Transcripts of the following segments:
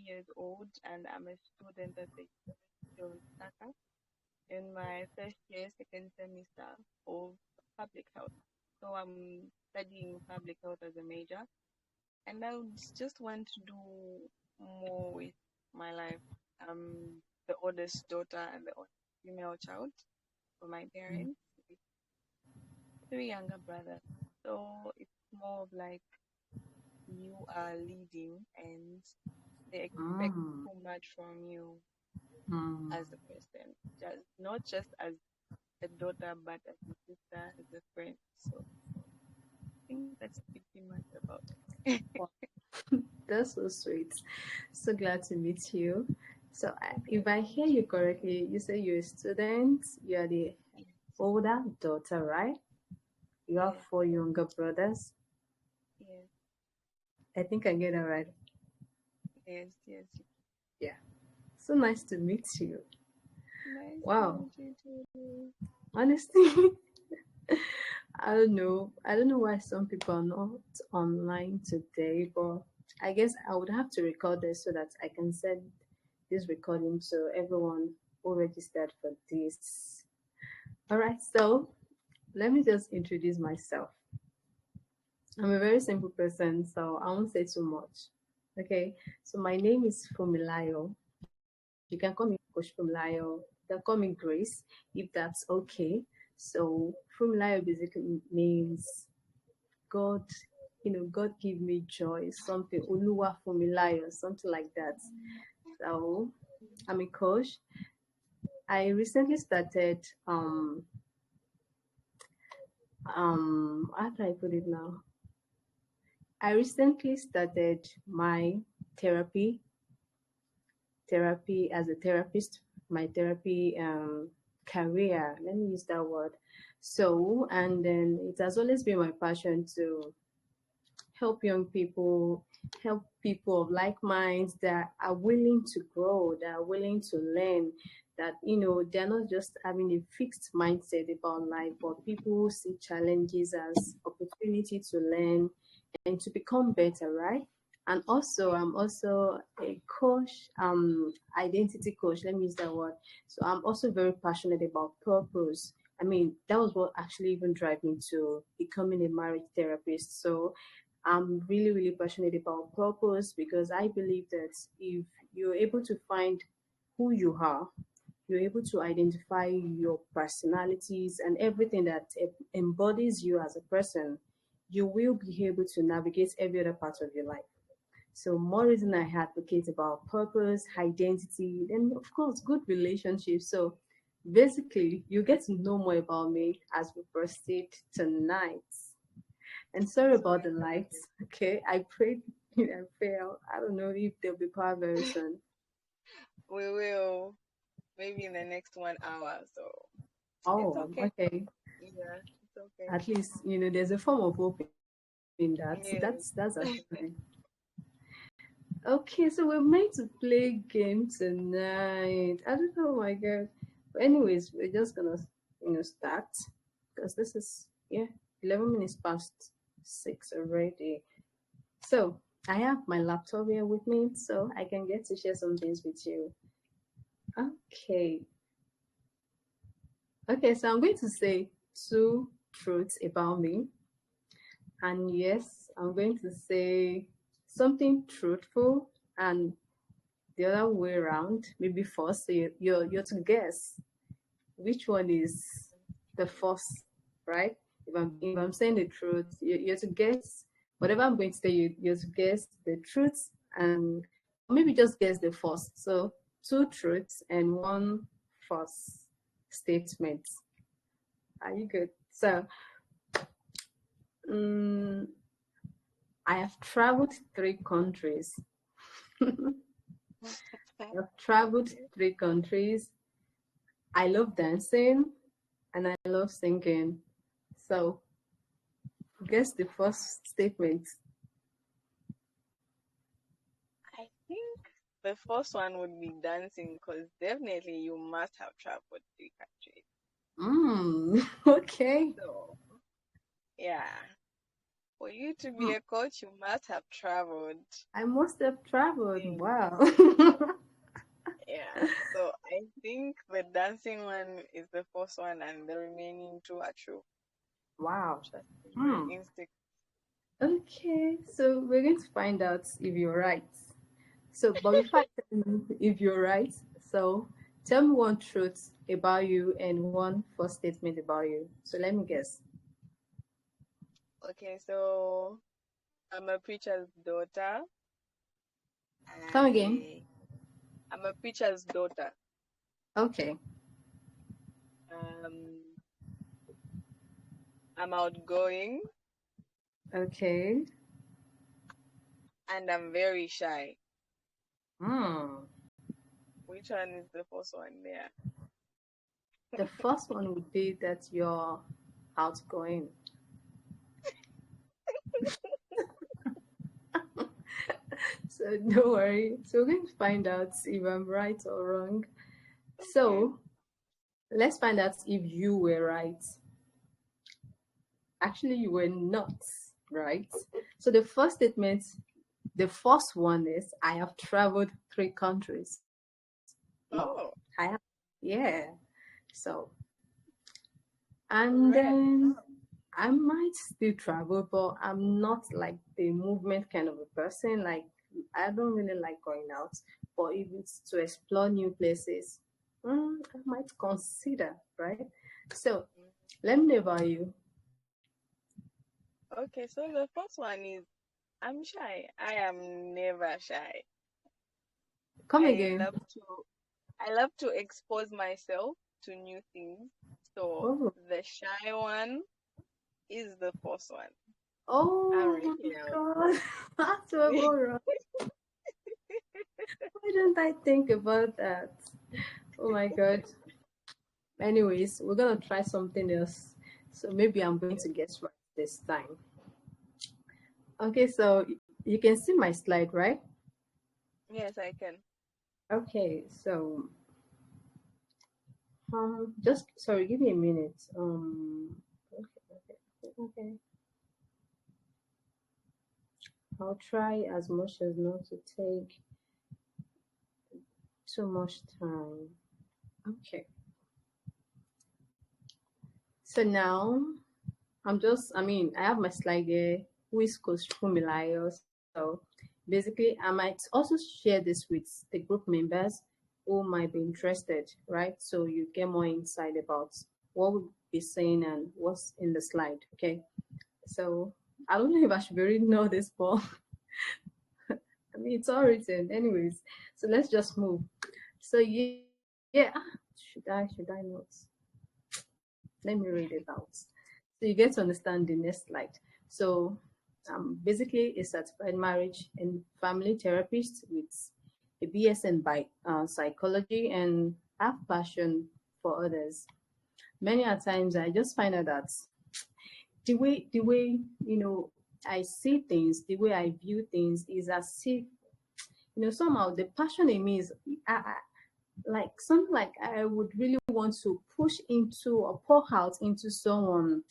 years old, and I'm a student at the University of Lusaka in my first year, second semester of public health. So I'm studying public health as a major, and I would just want to do more with my life. I'm the oldest daughter and the oldest female child for my parents, with three younger brothers. So it's more of like you are leading and they expect Mm, too much from you mm. as a person, just not just as a daughter, but as a sister, as a friend. So I think that's pretty much about it. Wow, that's so sweet. So glad to meet you. So, if I hear you correctly, you say you're a student, you're the older daughter, right? You have Yes, four younger brothers. yes, I think I get that right. yes, yes. Yeah. So nice to meet you. Nice to Wow. meet you too. Honestly, I don't know. I don't know why some people are not online today, but I guess I would have to record this so that I can send this recording to everyone who registered for this. All right, so let me just introduce myself. I'm a very simple person, so I won't say too much. Okay, so my name is Fumilayo. You can call me Coach Fumilayo. You can call me Grace if that's okay. So Fumilayo basically means God, God give me joy, something Uluwa Fumilayo, something like that. So I'm a coach. I recently started how do I put it now? I recently started my therapy therapy as a therapist, my therapy career. Let me use that word. So, and then it has always been my passion to help young people, help people of like minds that are willing to grow, that are willing to learn, that they're not just having a fixed mindset about life, but people see challenges as opportunity to learn and to become better, right? And also, I'm also a coach, identity coach. Let me use that word. So I'm also very passionate about purpose. I mean, that was what actually even drive me to becoming a marriage therapist. So I'm really, really passionate about purpose because I believe that if you're able to find who you are, you're able to identify your personalities and everything that embodies you as a person, you will be able to navigate every other part of your life. So more reason I advocate about purpose, identity, and of course good relationships. So basically you get to know more about me as we proceed tonight. And sorry So about the lights. Okay, I prayed and failed. I don't know if they'll be power very soon. we will maybe in the next 1 hour. So it's Oh, okay. okay. Yeah, it's okay. At least there's a form of hope in that. That's Yes. actually fine. Okay, so we're meant to play game tonight. I don't know, my God. But anyways, we're just gonna start because this is 11 minutes past 6 already. So I have my laptop here with me, so I can get to share some things with you. Okay. Okay, so I'm going to say two truths about me. And yes, I'm going to say something truthful and the other way around, maybe first. So you're to guess which one is the first, right? If I'm saying the truth, you're to guess whatever I'm going to say. You're to guess the truth and maybe just guess the first. So two truths and one false statement. Are you good? So um, I have traveled 3 countries. I've traveled Okay. 3 countries. I love dancing and I love singing. So guess the first statement. I think the first one would be dancing because definitely you must have traveled 3 countries. Mm, okay. So yeah. For you to be Hmm. a coach, you must have traveled. I must have traveled. Mm, Wow. yeah. So I think the dancing one is the first one, and the remaining two are true. Wow. Trusting my Hmm. instinct. Okay, so we're going to find out if you're right. So, but before I tell you if you're right, so tell me one truth about you and one false statement about you. So let me guess. Okay, so I'm a preacher's daughter. Come again. I'm a preacher's daughter. Okay. Um, I'm outgoing Okay. and I'm very shy. Hmm. Which one is the first one there? The first one would be that you're outgoing. So don't worry. So we're going to find out if I'm right or wrong. Okay. So let's find out if you were right. Actually, you were not right. So the first one is I have traveled 3 countries. Wow. Oh, Yeah. So, and correct. then I might still travel, but I'm not like the movement kind of a person. Like, I don't really like going out. But if it's to explore new places, I might consider, right? So, let me know about you. Okay, so the first one is I'm shy. I am never shy. Come I again. love to I love to expose myself to new things. So Oh, the shy one is the first one. I'm oh my really out. God. That's so wrong. Why don't I think about that? Oh my God. Anyways, we're gonna try something else. So maybe I'm going to guess right this time. Okay, so you can see my slide, right? Yes, I can. Okay, so just sorry, give me a minute. Okay. I'll try as much as not to take too much time. Okay, so now I mean, I have my slide here, who is Coach Fumilayo. So basically, I might also share this with the group members who might be interested, right? So you get more insight about what we'll be saying and what's in the slide, okay? So I don't know if I should really know this, but I mean, it's all written. Anyways, so let's just move. So yeah, should I not? Let me read it out. So you get to understand the next slide. So basically a certified marriage and family therapist with a BSN by psychology and have passion for others. Many a times I just find out that the way I see things, the way I view things is as if somehow the passion in me is like something like I would really want to push into or pour out into someone.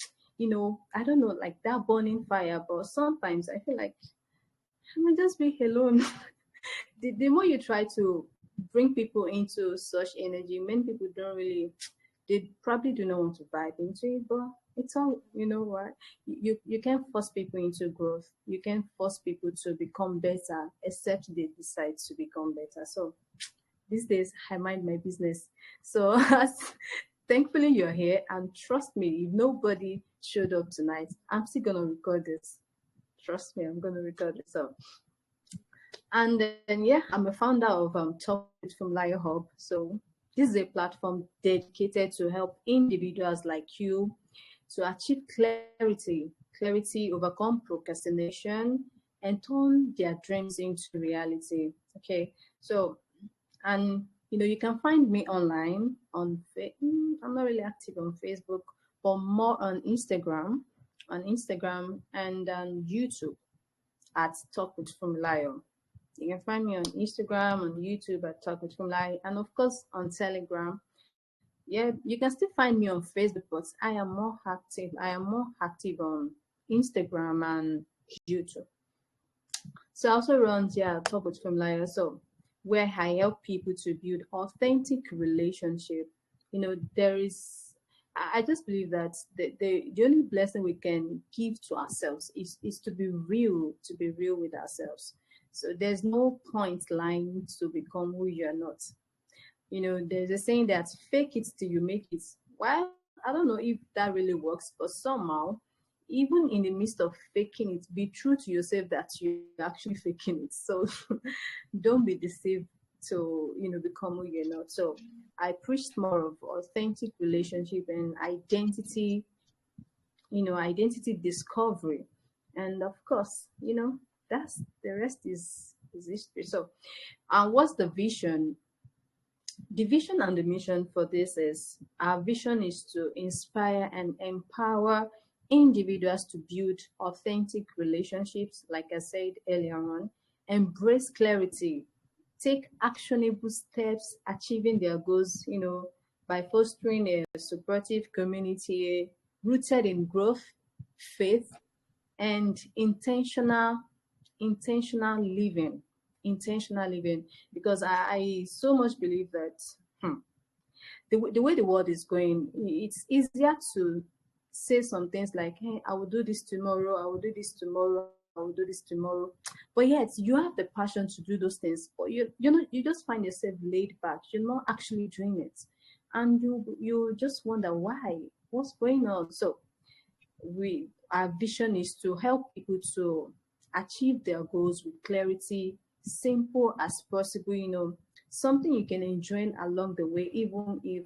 I don't know, like that burning fire. But sometimes I feel like I might just be alone. The more you try to bring people into such energy, many people don't really, they probably do not want to vibe into it, but it's all, you know what? You can't force people into growth. You can't force people to become better, except they decide to become better. So these days, I mind my business. So thankfully you're here, and trust me, if nobody showed up tonight, I'm still gonna record this. Trust me, I'm gonna record this up. And then yeah, I'm a founder of Talk with from Lion Hub. So this is a platform dedicated to help individuals like you to achieve clarity, overcome procrastination, and turn their dreams into reality. Okay, so and you can find me online I'm not really active on Facebook, but more on Instagram and on YouTube at Talk with Funmilayo. You can find me on Instagram, on YouTube at Talk with Funmilayo, and of course on Telegram. Yeah, you can still find me on Facebook, but I am more active on Instagram, and YouTube. So I also run Talk with Familiar, so where I help people to build authentic relationship. There is I just believe that the only blessing we can give to ourselves is to be real with ourselves. So there's no point lying to become who you're not. There's a saying that fake it till you make it. Well, I don't know if that really works, but somehow, even in the midst of faking it, be true to yourself that you're actually faking it. So don't be deceived to, become who you're not. So I preached more of authentic relationship and identity discovery. And of course, that's the rest is history. So, what's the vision? The vision and the mission for this is our vision is to inspire and empower individuals to build authentic relationships, like I said earlier on, embrace clarity, take actionable steps, achieving their goals, by fostering a supportive community rooted in growth, faith, and intentional living, because I so much believe that the way the world is going, it's easier to say some things like, hey, I will do this tomorrow, I will do this tomorrow, I will do this tomorrow. But yet you have the passion to do those things, but you just find yourself laid back. You're not actually doing it. And you just wonder why, what's going on. So our vision is to help people to achieve their goals with clarity, simple as possible, something you can enjoy along the way, even if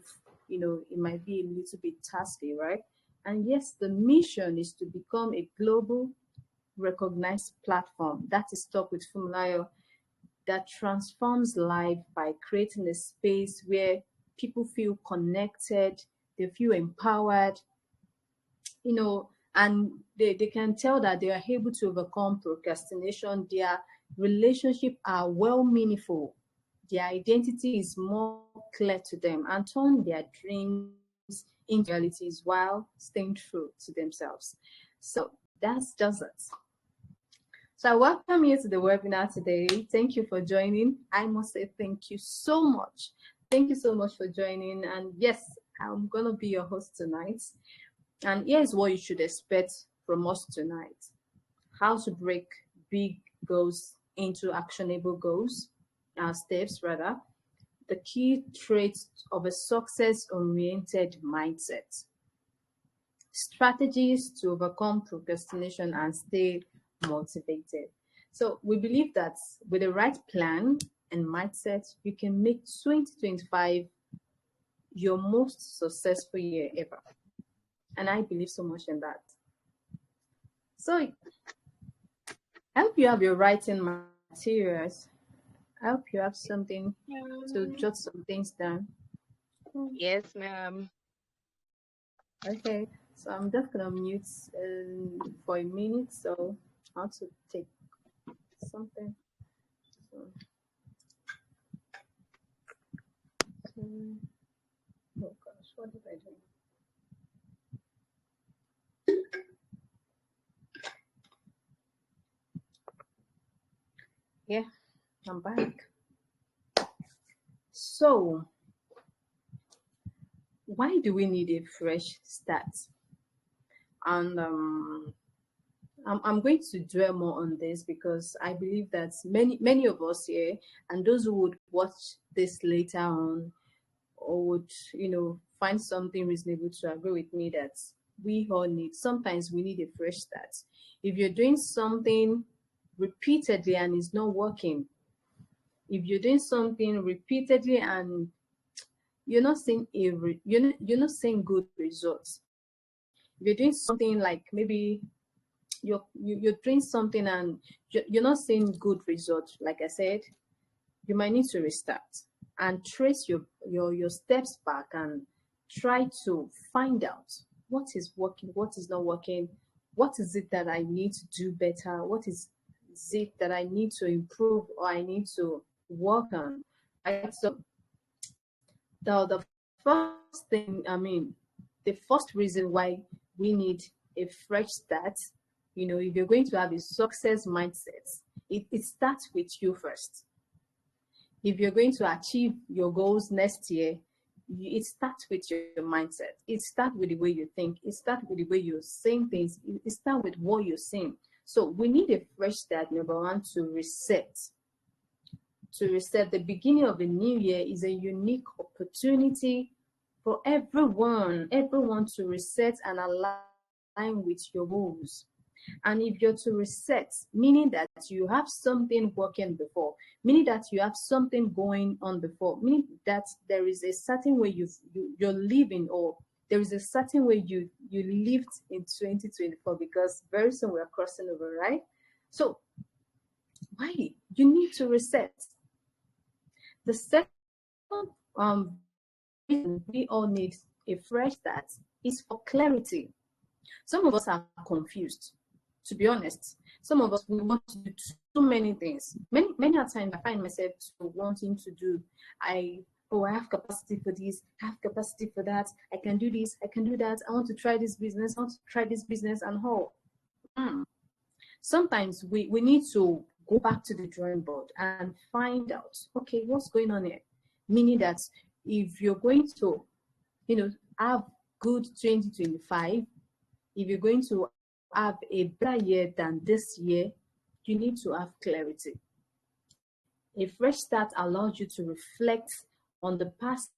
it might be a little bit tasky, right? And yes, the mission is to become a global recognized platform that is stuck with Fumlayo, that transforms life by creating a space where people feel connected, they feel empowered, and they can tell that they are able to overcome procrastination. Their relationship are well meaningful. Their identity is more clear to them and turn their dreams into realities while staying true to themselves. So that's just it. So I welcome you to the webinar today. Thank you for joining. I must say thank you so much. Thank you so much for joining. And yes, I'm going to be your host tonight. And here's what you should expect from us tonight. How to break big goals into actionable goals, steps rather. The key traits of a success-oriented mindset. Strategies to overcome procrastination and stay motivated. So we believe that with the right plan and mindset, you can make 2025 your most successful year ever. And I believe so much in that. So I hope you have your writing materials. I hope you have something to jot some things down. Yes, ma'am. Okay, so I'm just gonna mute for a minute, so I have to take something. So, oh gosh, what did I do? Yeah, I'm back. So, why do we need a fresh start? And I'm going to dwell more on this because I believe that many of us here, and those who would watch this later on, or would find something reasonable to agree with me, that sometimes we need a fresh start. If you're doing something repeatedly and it's not working, if you're doing something repeatedly and you're not seeing you're not seeing good results, if you're doing something like maybe you're doing something and you're not seeing good results, like I said, you might need to restart and trace your steps back and try to find out what is working, what is not working, what is it that I need to do better, what is it that I need to improve or I need to work on, right? So the first thing, the first reason why we need a fresh start If you're going to have a success mindset, it starts with you first. If you're going to achieve your goals next year, it starts with your mindset. It starts with the way you think. It starts with the way you're saying things. It starts with what you're saying. So we need a fresh start, number one, to reset. To reset. The beginning of a new year is a unique opportunity for everyone to reset and align with your goals. And if you're to reset, meaning that you have something working before, meaning that you have something going on before, meaning that there is a certain way you're living, or there is a certain way you lived in 2024, because very soon we're crossing over, right? So why you need to reset. The second reason we all need a fresh start is for clarity. Some of us are confused, to be honest. Some of us, we want to do too many things. Many a times I find myself wanting to do, I have capacity for this, I have capacity for that, I can do this, I can do that, I want to try this business, I want to try this business and all. Sometimes we need to go back to the drawing board and find out, okay, what's going on here? Meaning that if you're going to, have good 2025, if you're going to have a better year than this year, you need to have clarity. A fresh start allows you to reflect on the past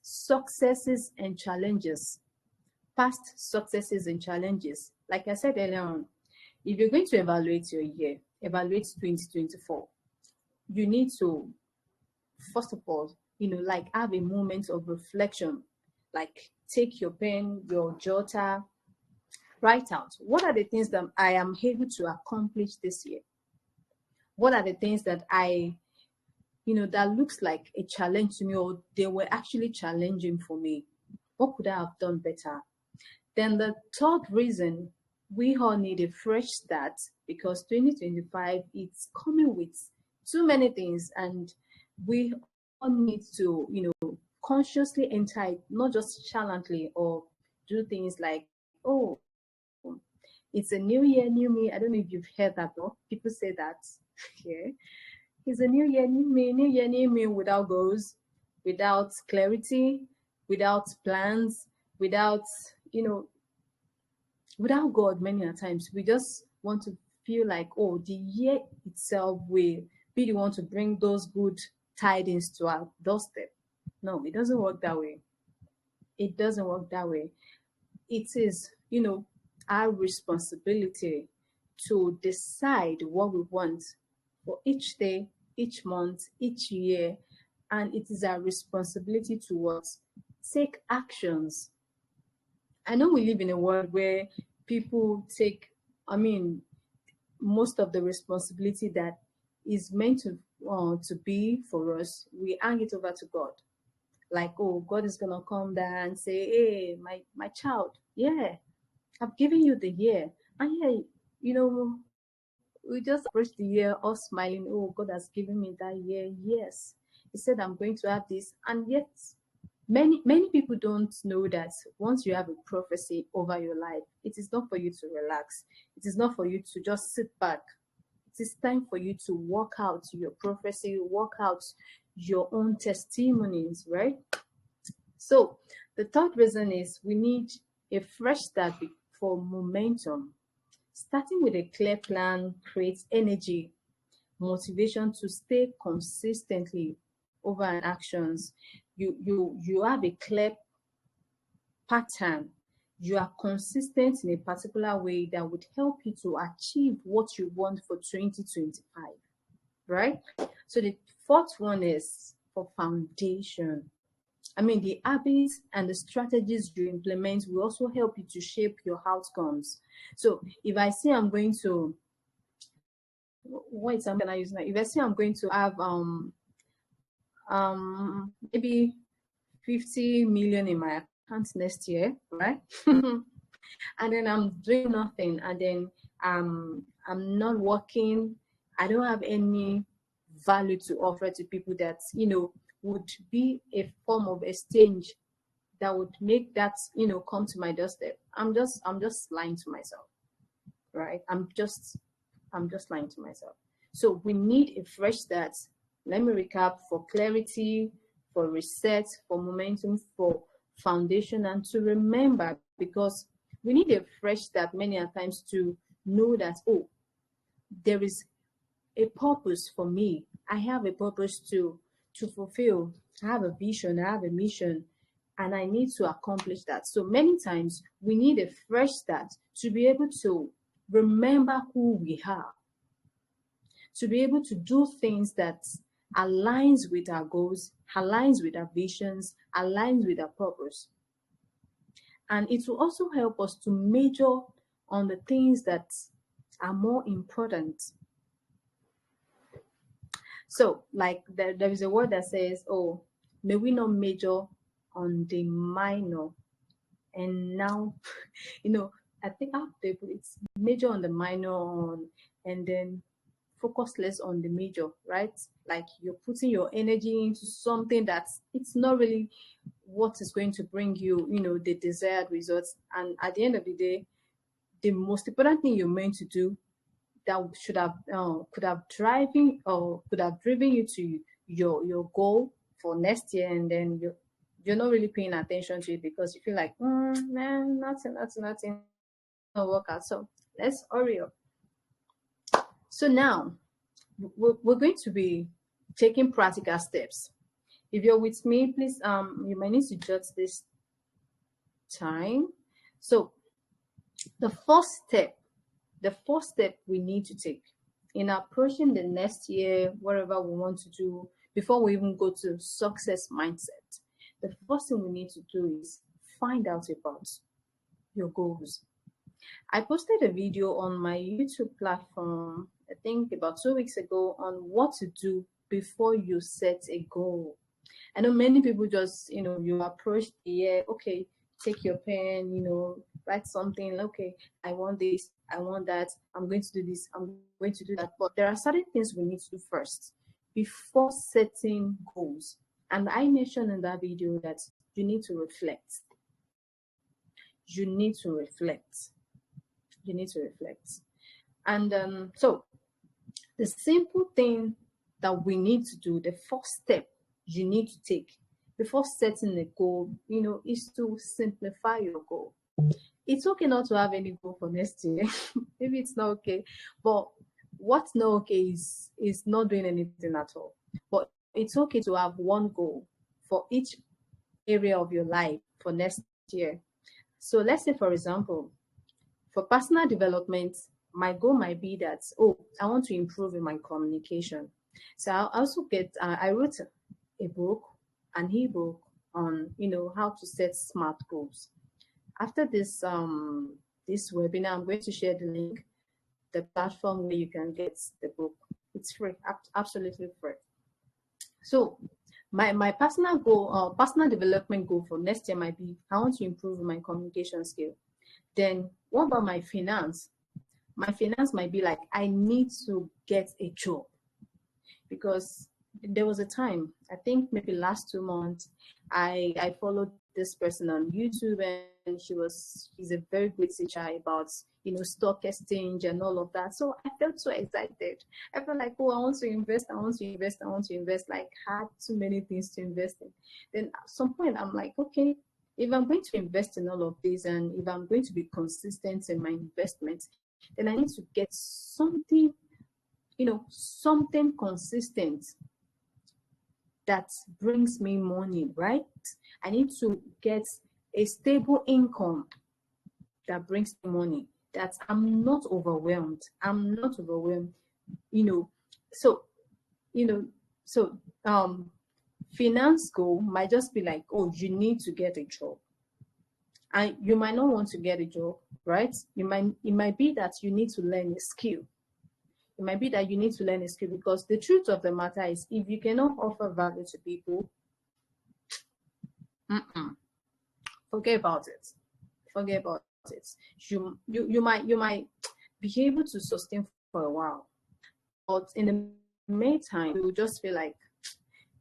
successes and challenges. Past successes and challenges. Like I said earlier on, if you're going to evaluate your year, evaluate 2024, you need to, first of all, like have a moment of reflection. Like take your pen, your jotter, write out, what are the things that I am able to accomplish this year? What are the things that that looks like a challenge to me, or they were actually challenging for me? What could I have done better? Then the third reason we all need a fresh start, because 2025 it's coming with too many things, and we all need to, consciously enter it, not just challengingly or do things like, oh, it's a new year, new me. I don't know if you've heard that, no? People say that. Yeah. It's a new year, new me, without goals, without clarity, without plans, without, you know, without God. Many a times we just want to feel like, oh, the year itself will be the one to bring those good tidings to our doorstep. No, it doesn't work that way. It doesn't work that way. It is, our responsibility to decide what we want for each day, each month, each year, and it is our responsibility to what? Take actions. I know we live in a world where people take, most of the responsibility that is meant to be for us, we hang it over to God. Like, oh, God is gonna come there and say, hey, my child, yeah, I've given you the year. And yeah, we just approach the year all smiling. Oh, God has given me that year. Yes. He said I'm going to have this. And yet many people don't know that once you have a prophecy over your life, it is not for you to relax. It is not for you to just sit back. It is time for you to work out your prophecy, work out your own testimonies, right? So the third reason is we need a fresh start for momentum. Starting with a clear plan creates energy, motivation to stay consistently over an actions. You have a clear pattern. You are consistent in a particular way that would help you to achieve what you want for 2025, right? So the fourth one is for foundation. The habits and the strategies you implement will also help you to shape your outcomes. So if I say I'm going to, what example can I use now? If I say I'm going to have maybe 50 million in my account next year, right? And then I'm doing nothing, and then I'm not working, I don't have any value to offer to people that would be a form of exchange that would make that come to my doorstep. I'm just lying to myself, right? I'm just lying to myself. So we need a fresh start. Let me recap: for clarity, for reset, for momentum, for foundation, and to remember, because we need a fresh start many a times to know that, oh, there is a purpose for me. I have a purpose to fulfill. I have a vision, I have a mission, and I need to accomplish that. So many times we need a fresh start to be able to remember who we are, to be able to do things that aligns with our goals, aligns with our visions, aligns with our purpose. And it will also help us to major on the things that are more important. So, like there is a word that says, oh, may we not major on the minor. And now, I think after it's major on the minor on, and then focus less on the major, right? Like you're putting your energy into something that's it's not really what is going to bring you, the desired results. And at the end of the day, the most important thing you're meant to do that should have could have driven you to your goal for next year, and then you're not really paying attention to it because you feel like, man, nothing will work out. So let's hurry up. So now we're going to be taking practical steps. If you're with me, please, you might need to jot this time. So the first step we need to take in approaching the next year, whatever we want to do, before we even go to success mindset, the first thing we need to do is find out about your goals. I posted a video on my YouTube platform, I think about 2 weeks ago, on what to do before you set a goal. I know many people just, you approach the year, okay, take your pen, write something, okay, I want this, I want that, I'm going to do this, I'm going to do that. But there are certain things we need to do first before setting goals. And I mentioned in that video that you need to reflect. You need to reflect. You need to reflect. And so the simple thing that we need to do, the first step you need to take before setting a goal, is to simplify your goal. It's okay not to have any goal for next year. Maybe it's not okay. But what's not okay is not doing anything at all. But it's okay to have one goal for each area of your life for next year. So let's say, for example, for personal development, my goal might be that, I want to improve in my communication. So I also I wrote a book, an ebook on, how to set smart goals. After this webinar, I'm going to share the link, the platform where you can get the book. It's free, absolutely free. So my personal goal, personal development goal for next year might be, I want to improve my communication skill. Then what about my finance? My finance might be like, I need to get a job, because there was a time, I think maybe last 2 months, I followed this person on YouTube, and she's a very good teacher about stock exchange and all of that. So I felt so excited. I felt like, I want to invest, like I had too many things to invest in. Then at some point I'm like, okay, if I'm going to invest in all of this, and if I'm going to be consistent in my investments, then I need to get something, something consistent that brings me money, right? I need to get a stable income that brings me money, that I'm not overwhelmed. So finance goal might just be like, you need to get a job. And you might not want to get a job, right? It might be that you need to learn a skill. It might be that you need to learn a skill, because the truth of the matter is, if you cannot offer value to people, forget about it. Forget about it. You might be able to sustain for a while, but in the meantime, you will just feel like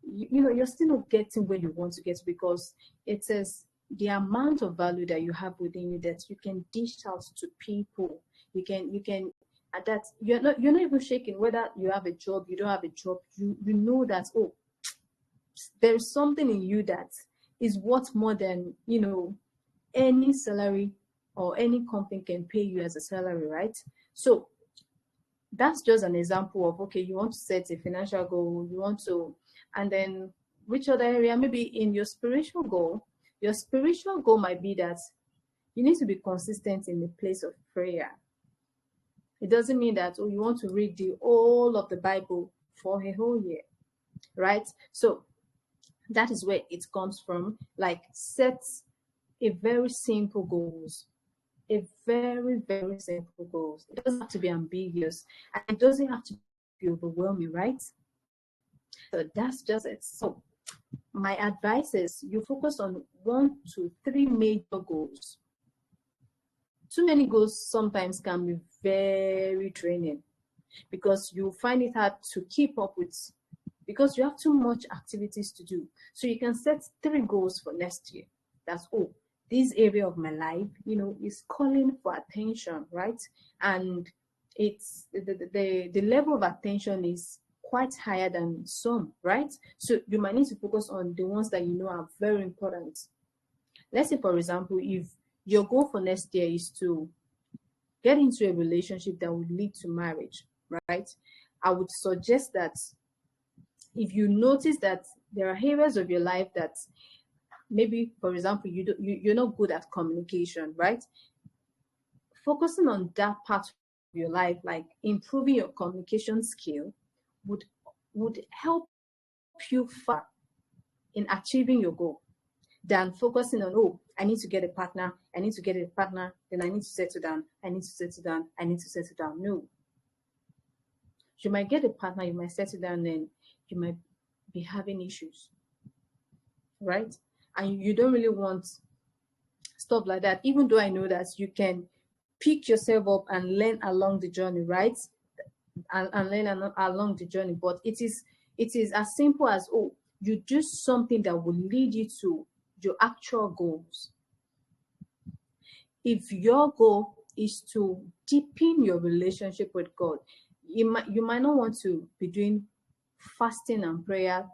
you're still not getting where you want to get, because it says the amount of value that you have within you that you can dish out to people you can and that you're not even shaking whether you have a job, you don't have a job. You know that, oh, there's something in you that is worth more than, any salary or any company can pay you as a salary, right? So that's just an example of, okay, you want to set a financial goal, you want to, and then which other area? Maybe in your spiritual goal might be that you need to be consistent in the place of prayer. It doesn't mean that, oh, you want to read the whole of the Bible for a whole year, right? So that is where it comes from. Like, set a very simple goals, a very, very simple goals. It doesn't have to be ambiguous, and it doesn't have to be overwhelming, right? So that's just it. So my advice is you focus on 1 to 3 major goals. Too many goals sometimes can be very draining because you find it hard to keep up with, because you have too much activities to do. So you can set 3 goals for next year. That's, oh, this area of my life, is calling for attention, right? And it's the level of attention is quite higher than some, right? So you might need to focus on the ones that are very important. Let's say, for example, if your goal for next year is to get into a relationship that would lead to marriage, right? I would suggest that if you notice that there are areas of your life that maybe, for example, you're not good at communication, right? Focusing on that part of your life, like improving your communication skill, would help you far in achieving your goal than focusing on, oh, I need to get a partner, then I need to settle down, I need to settle down, I need to settle down. No. You might get a partner, you might settle down, then you might be having issues, right? And you don't really want stuff like that, even though I know that you can pick yourself up and learn along the journey, right? And learn along the journey. But it is as simple as, oh, you do something that will lead you to your actual goals. If your goal is to deepen your relationship with God, you might not want to be doing fasting and prayer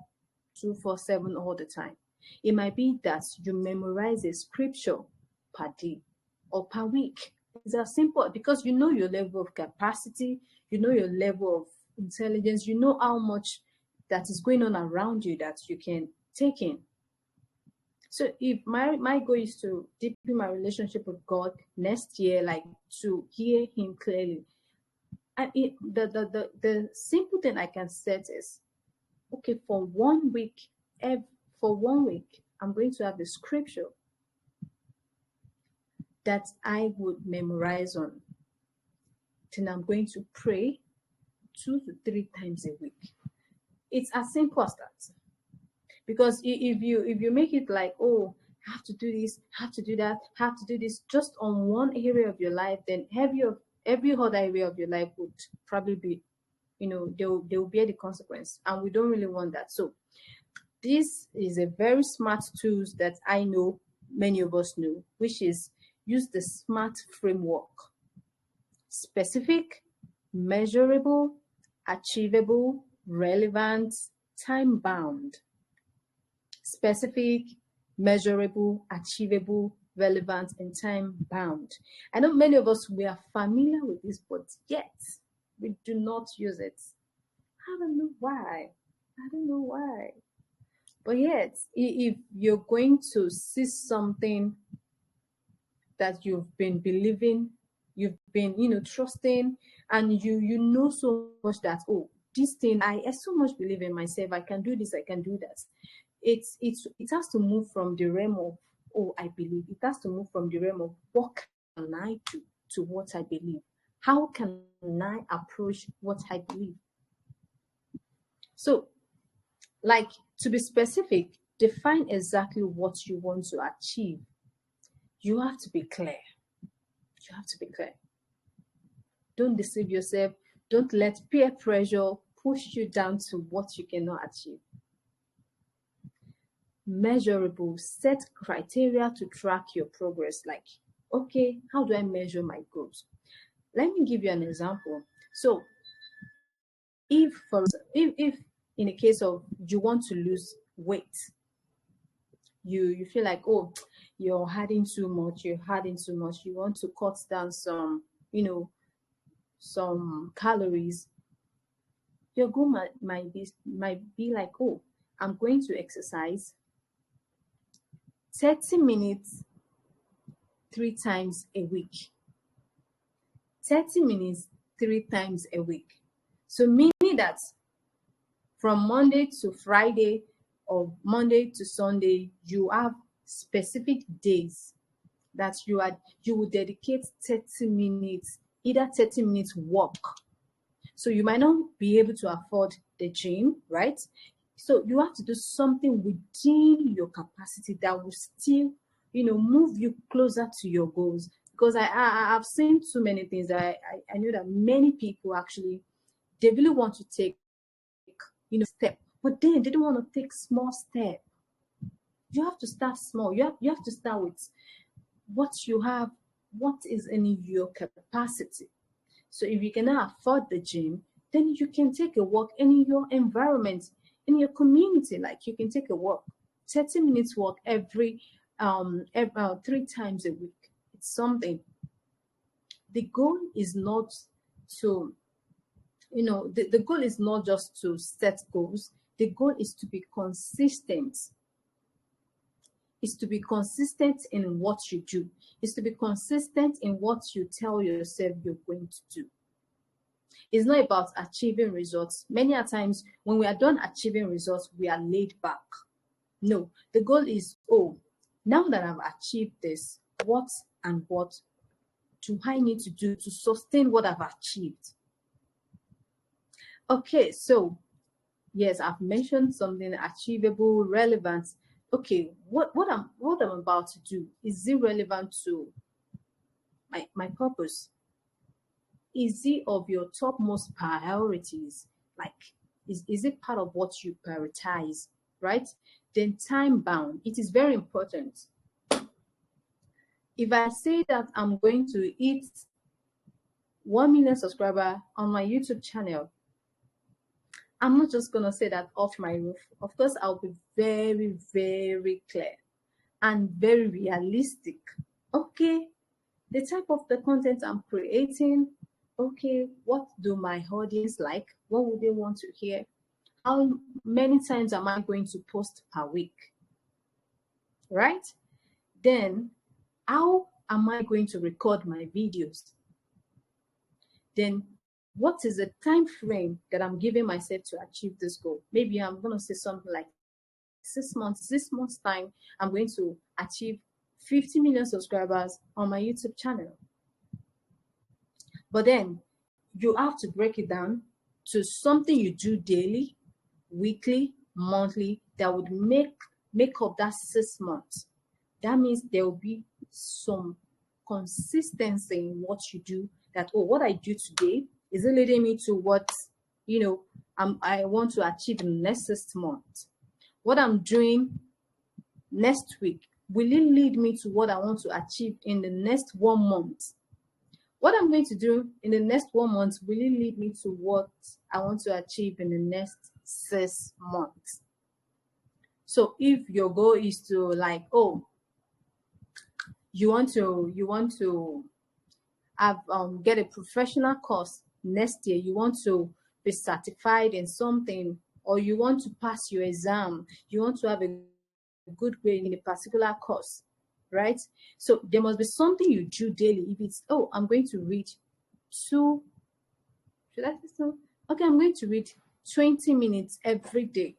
24/7 all the time. It might be that you memorize a scripture per day or per week. It's as simple, because you know your level of capacity, you know your level of intelligence, you know how much that is going on around you that you can take in. So if my goal is to deepen my relationship with God next year, like to hear Him clearly, and the simple thing I can set is, okay, for 1 week, I'm going to have the scripture that I would memorize on. Then I'm going to pray 2 to 3 times a week. It's as simple as that. Because if you make it like, oh, I have to do this, have to do that, have to do this just on one area of your life, then every other area of your life would probably be, they will bear the consequence. And we don't really want that. So this is a very smart tool that I know many of us know, which is use the SMART framework. Specific, measurable, achievable, relevant, time-bound. Specific, measurable, achievable, relevant, and time-bound. I know many of us, we are familiar with this, but yet we do not use it. I don't know why. But yet, if you're going to see something that you've been believing, you've been, trusting, and you know so much that, oh, this thing, I so much believe in myself, I can do this, I can do that. It has to move from the realm of, oh, I believe. It has to move from the realm of, what can I do to what I believe? How can I approach what I believe? So, like, to be specific, define exactly what you want to achieve. You have to be clear. Don't deceive yourself. Don't let peer pressure push you down to what you cannot achieve. Measurable, set criteria to track your progress. Like, okay, how do I measure my goals? Let me give you an example. So if in the case of you want to lose weight, you feel like, oh, you're adding too much, you want to cut down some, some calories. Your goal might be like, oh, I'm going to exercise 30 minutes 3 times a week. 30 minutes 3 times a week. So meaning that from Monday to Friday or Monday to Sunday, you have specific days that you will dedicate 30 minutes, either 30 minutes walk. So you might not be able to afford the gym, right? So you have to do something within your capacity that will still, move you closer to your goals. Because I've seen too many things. I know that many people actually, they really want to take, step, but then they don't want to take small step. You have to start small. You have to start with what you have, what is in your capacity. So if you cannot afford the gym, then you can take a walk in your environment, in your community. Like you can take a walk, 30 minutes walk every 3 times a week. It's something. The goal is not to, the goal is not just to set goals. The goal is to be consistent. Is to be consistent in what you do. Is to be consistent in what you tell yourself you're going to do. It's not about achieving results. Many a times when we are done achieving results, we are laid back. No, the goal is, oh, now that I've achieved this, what and what do I need to do to sustain what I've achieved? Okay, so yes, I've mentioned something achievable, relevant. Okay, what I'm about to do, is it relevant to my purpose? Is it of your topmost priorities? Like, is it part of what you prioritize, right? Then time bound. It is very important. If I say that I'm going to hit 1 million subscriber on my YouTube channel, I'm not just going to say that off my roof. Of course, I'll be very, very clear and very realistic. Okay, the type of the content I'm creating, okay, what do my audience like? What would they want to hear? How many times am I going to post per week? Right? Then, how am I going to record my videos? Then, what is the time frame that I'm giving myself to achieve this goal? Maybe I'm going to say something like 6 months. 6 months time, I'm going to achieve 50 million subscribers on my YouTube channel. But then you have to break it down to something you do daily, weekly, monthly, that would make up that 6 months. That means there will be some consistency in what you do. That, oh, what I do today, is it leading me to what I want to achieve in the next 6 months? What I'm doing next week, will it lead me to what I want to achieve in the next 1 month? What I'm going to do in the next 1 month, will it lead me to what I want to achieve in the next 6 months? So if your goal is to, like, oh, you want to have get a professional course next year, you want to be certified in something, or you want to pass your exam, you want to have a good grade in a particular course, right? So there must be something you do daily. If it's, oh, I'm going to read two, should I say so? Okay, I'm going to read 20 minutes every day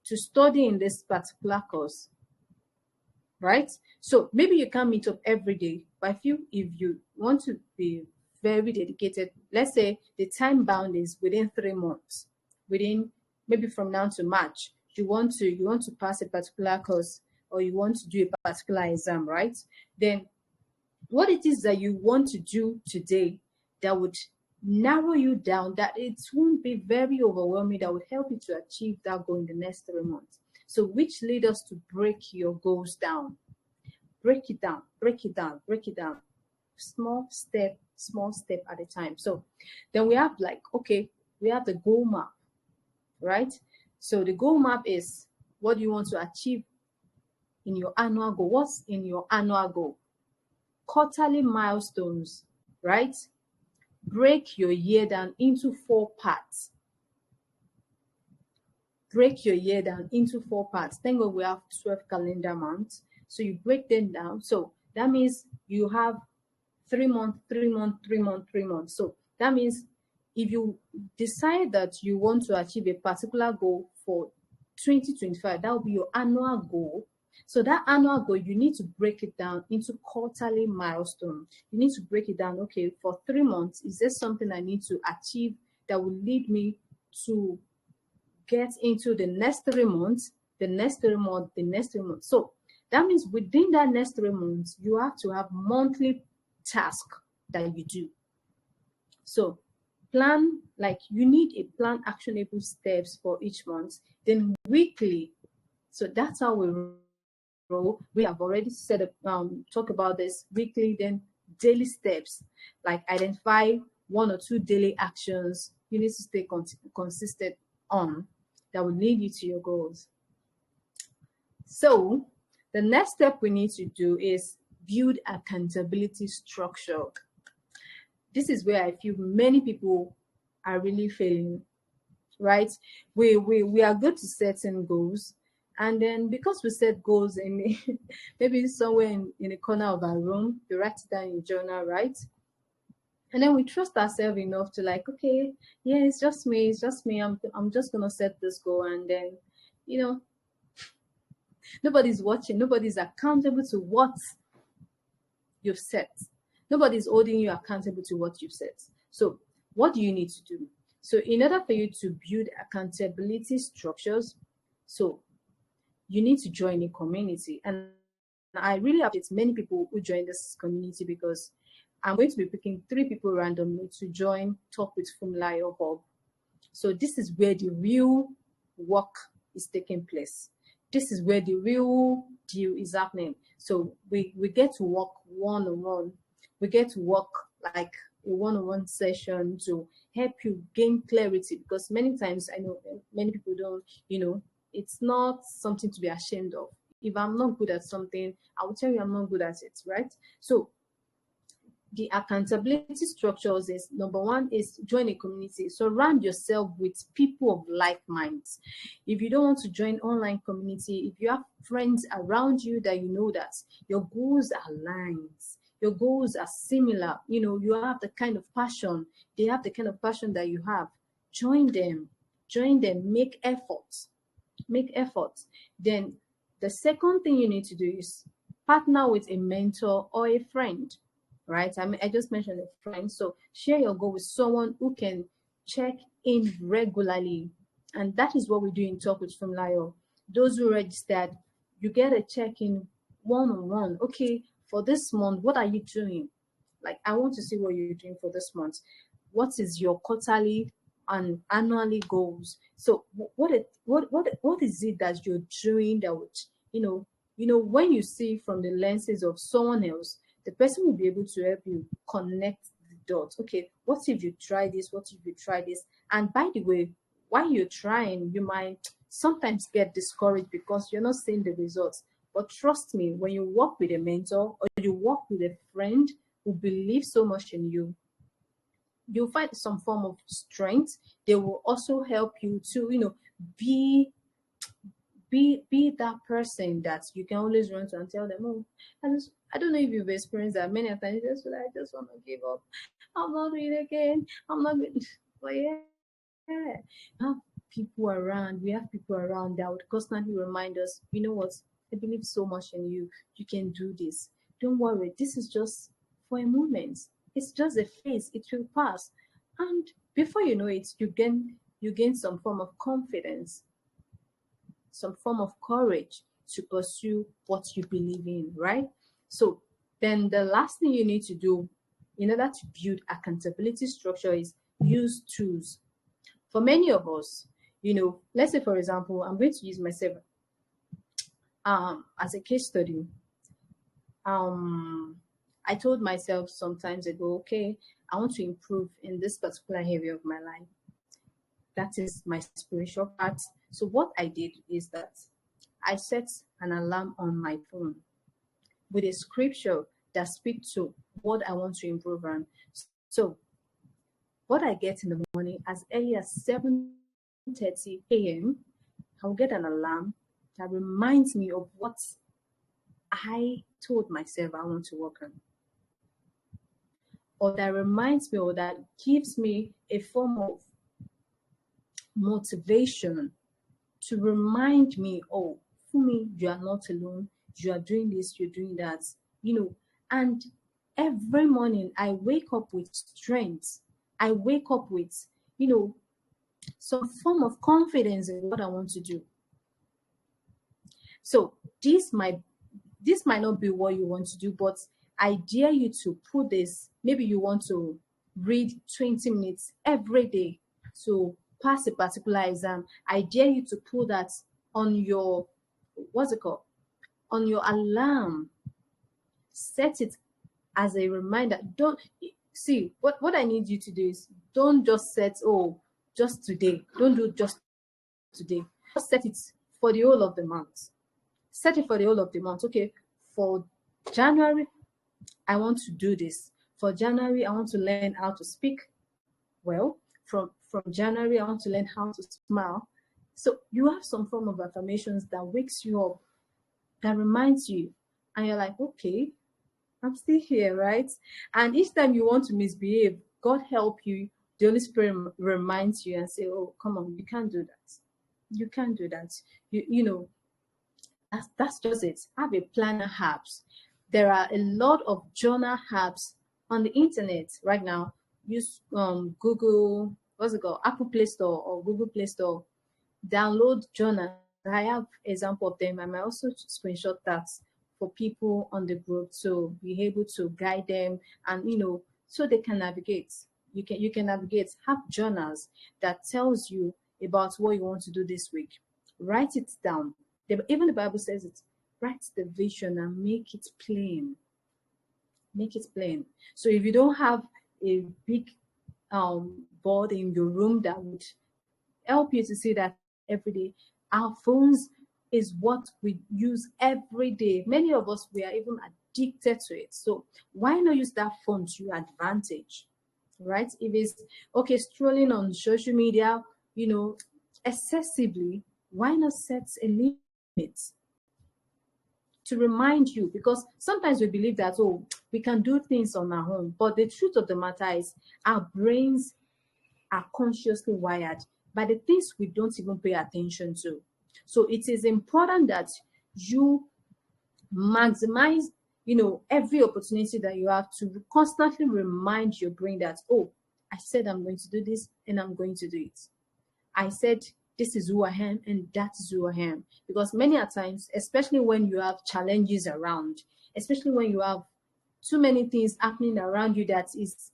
to study in this particular course, right? So maybe you can't meet up every day, but if you want to be very dedicated, let's say the time bound is within 3 months, within maybe from now to March, you want to pass a particular course, or you want to do a particular exam, right? Then what it is that you want to do today that would narrow you down, that it won't be very overwhelming, that would help you to achieve that goal in the next 3 months. So which lead us to break your goals down. Break it down. Small step small step at a time. So then we have like, okay, we have the goal map, right? So the goal map is what you want to achieve in your annual goal. What's in your annual goal? Quarterly milestones, right? Break your year down into 4 parts. Break your year down into 4 parts. Thank God we have 12 calendar months. So you break them down. So that means you have 3 months, 3 months, 3 months, 3 months. So that means if you decide that you want to achieve a particular goal for 2025, that will be your annual goal. So that annual goal, you need to break it down into quarterly milestones. You need to break it down. Okay, for 3 months, is there something I need to achieve that will lead me to get into the next 3 months, the next 3 months, the next 3 months? So that means within that next 3 months, you have to have monthly task that you do. So plan, like you need a plan actionable steps for each month, then weekly. So that's how we roll. We have already set up, talk about this weekly, then daily steps, like identify 1 or 2 daily actions you need to stay consistent on that will lead you to your goals. So the next step we need to do is build accountability structure. This is where I feel many people are really failing, right? We are good to setting goals, and then because we set goals in maybe somewhere in the corner of our room, you write it down in your journal, right? And then we trust ourselves enough to like, okay, yeah, it's just me. I'm just gonna set this goal, and then, you know, nobody's watching, nobody's accountable to what you've set. Nobody's holding you accountable to what you've set. So what do you need to do? So in order for you to build accountability structures, so you need to join a community. And I really appreciate many people who join this community, because I'm going to be picking 3 people randomly to join Talk with Funlayo Hub. So this is where the real work is taking place. This is where the real deal is happening. So we get to work one-on-one. We get to work like a one-on-one session to help you gain clarity, because many times I know many people don't, it's not something to be ashamed of. If I'm not good at something, I will tell you I'm not good at it, right? So the accountability structures is, number 1 is join a community. Surround yourself with people of like minds. If you don't want to join online community, if you have friends around you that you know that your goals are aligned, your goals are similar, you have the kind of passion, they have the kind of passion that you have, join them, make efforts. Then the second thing you need to do is partner with a mentor or a friend, right? I just mentioned a friend. So share your goal with someone who can check in regularly. And that is what we do in Talk with Funlayo. Those who registered, you get a check-in one-on-one. Okay, for this month, what are you doing? Like, I want to see what you're doing for this month. What is your quarterly and annually goals? So what is it that you're doing that would, when you see from the lenses of someone else, the person will be able to help you connect the dots. Okay, what if you try this? What if you try this? And by the way, while you're trying, you might sometimes get discouraged because you're not seeing the results. But trust me, when you work with a mentor or you work with a friend who believes so much in you, you'll find some form of strength. They will also help you to, be that person that you can always run to and tell them, oh, I don't know if you've experienced that many times. I just want to give up. I'm not doing it again. I'm not going. But yeah, we have people around that would constantly remind us, you know what, I believe so much in you. You can do this. Don't worry. This is just for a moment. It's just a phase. It will pass. And before you know it, you gain some form of confidence, some form of courage to pursue what you believe in, right? So then the last thing you need to do in order to build accountability structure is use tools. For many of us, let's say, for example, I'm going to use myself as a case study. I told myself some times ago, okay, I want to improve in this particular area of my life. That is my spiritual part. So what I did is that I set an alarm on my phone with a scripture that speaks to what I want to improve on. So what I get in the morning, as early as 7:30 a.m., I'll get an alarm that reminds me of what I told myself I want to work on, or that reminds me, or that gives me a form of motivation to remind me, oh, Fumi, you are not alone. You are doing this, you're doing that, And every morning I wake up with strength. I wake up with, you know, some form of confidence in what I want to do. So this might not be what you want to do, but I dare you to put this. Maybe you want to read 20 minutes every day to pass a particular exam. I dare you to put that on your, what's it called? On your alarm. Set it as a reminder. Don't see what I need you to do is don't just set, oh, just today. Don't do just today. Just set it for the whole of the month. Set it for the whole of the month. Okay, for January, I want to do this. For January, I want to learn how to speak well. From January, I want to learn how to smile. So you have some form of affirmations that wakes you up, that reminds you, and you're like, okay, I'm still here, right? And each time you want to misbehave, God help you, the Holy Spirit reminds you and say, oh, come on, you can't do that. You can't do that. That's just it. Have a planner apps. There are a lot of journal apps on the internet right now. Use Google, what's it called? Apple Play Store or Google Play Store. Download journals. I have example of them. I might also screenshot that for people on the group to be able to guide them, and so they can navigate. You can navigate. Have journals that tells you about what you want to do this week. Write it down. Even the Bible says it. Write the vision and make it plain. Make it plain. So if you don't have a big board in your room that would help you to see that every day, our phones is what we use every day. Many of us, we are even addicted to it. So why not use that phone to your advantage? Right? If it's okay, strolling on social media, excessively, why not set a limit to remind you? Because sometimes we believe that, oh, we can do things on our own. But the truth of the matter is our brains are consciously wired by the things we don't even pay attention to. So it is important that you maximize, every opportunity that you have to constantly remind your brain that, oh, I said I'm going to do this and I'm going to do it. I said this is who I am and that is who I am. Because many a times, especially when you have challenges around, especially when you have too many things happening around you that is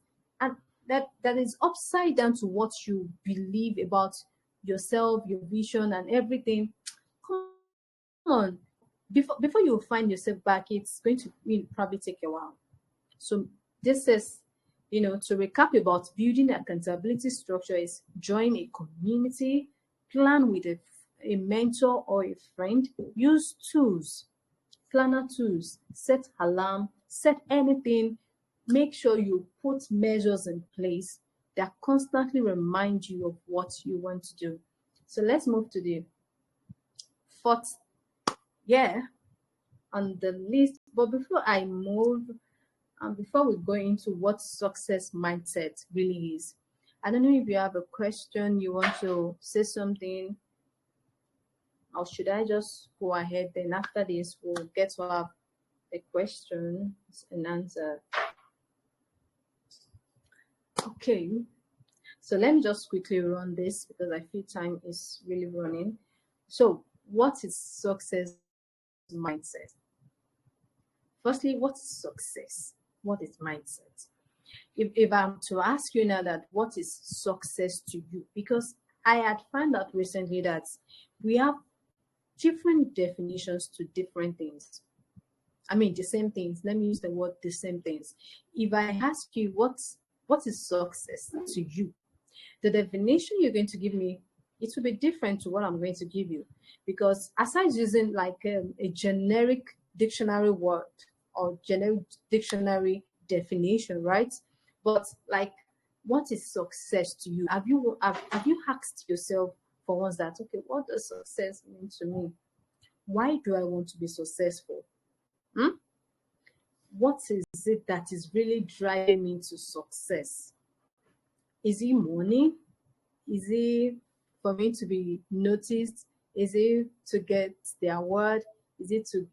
upside down to what you believe about yourself, your vision and everything. Come on. Before you find yourself back, it's going to probably take a while. So this is, to recap about building accountability structure is join a community, plan with a mentor or a friend, use tools, planner tools, set alarm, set anything. Make sure you put measures in place that constantly remind you of what you want to do. So let's move to the fourth on the list. But before I move, and before we go into what success mindset really is, I don't know if you have a question, you want to say something, or should I just go ahead? Then after this, we'll get to have a question and answer. Okay, so let me just quickly run this because I feel time is really running. So what is success mindset? Firstly, what is success? What is mindset? If I'm to ask you now that what is success to you, because I had found out recently that we have different definitions to different things. I mean, the same things. Let me use the word the same things. If I ask you what is success to you, the definition you're going to give me, it will be different to what I'm going to give you. Because aside using like a generic dictionary word or generic dictionary definition, right? But like, what is success to you? Have you asked yourself for once that, okay, what does success mean to me? Why do I want to be successful? Hmm? What is it that is really driving me to success? Is it money? Is it for me to be noticed? Is it to get the award? Is it to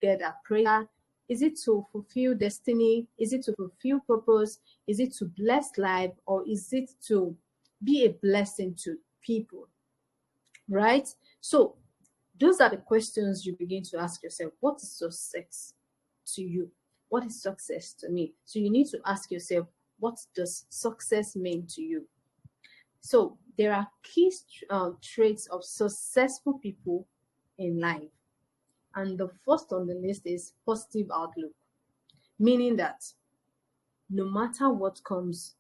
get a prayer? Is it to fulfill destiny? Is it to fulfill purpose? Is it to bless life? Or is it to be a blessing to people? Right? So those are the questions you begin to ask yourself. What is success to you? What is success to me? So you need to ask yourself, what does success mean to you? So there are key traits of successful people in life. And the first on the list is positive outlook, meaning that no matter what comes,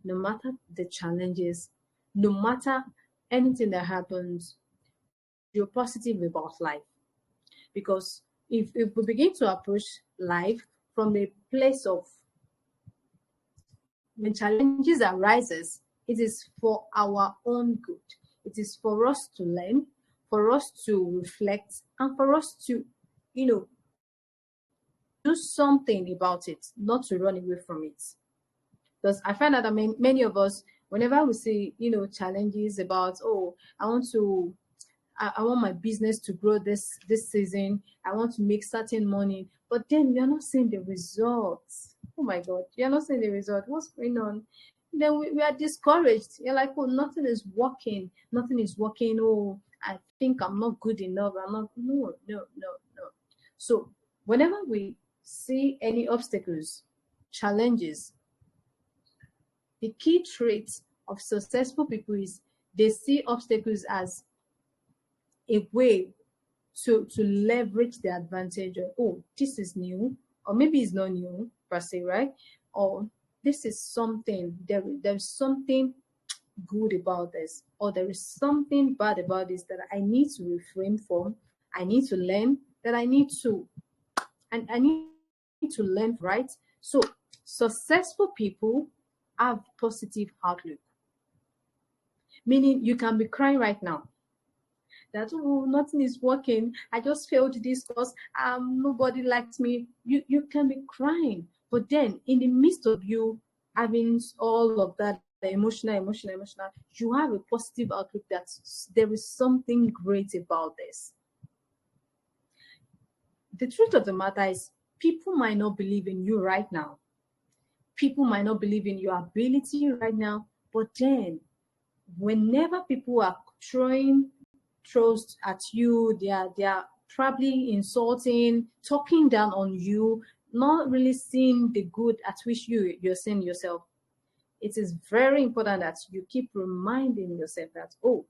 no matter the challenges, no matter anything that happens, you're positive about life. Because if we begin to approach life from a place of when challenges arises, it is for our own good. It is for us to learn, for us to reflect, and for us to, do something about it, not to run away from it. Because I find that many of us, whenever we see, challenges about, oh, I want to I want my business to grow this season. I want to make certain money, but then we are not seeing the results. Oh my God, you're not seeing the result. What's going on? Then we are discouraged. You're like, oh, nothing is working. Nothing is working. Oh, I think I'm not good enough. I'm not. No, no, no, no. So whenever we see any obstacles, challenges, the key trait of successful people is they see obstacles as a way to leverage the advantage of, oh, this is new, or maybe it's not new per se, right? Or this is something, there's something good about this, or there is something bad about this that I need to refrain from, I need to learn, that I need to learn, right? So successful people have positive outlook, meaning you can be crying right now that, oh, nothing is working, I just failed this course, nobody likes me. You can be crying, but then in the midst of you having all of that emotional, you have a positive outlook that there is something great about this. The truth of the matter is, people might not believe in you right now, people might not believe in your ability right now, but then whenever people are throwing throws at you, they are probably insulting, talking down on you, not really seeing the good at which you're seeing yourself. It is very important that you keep reminding yourself that, oh,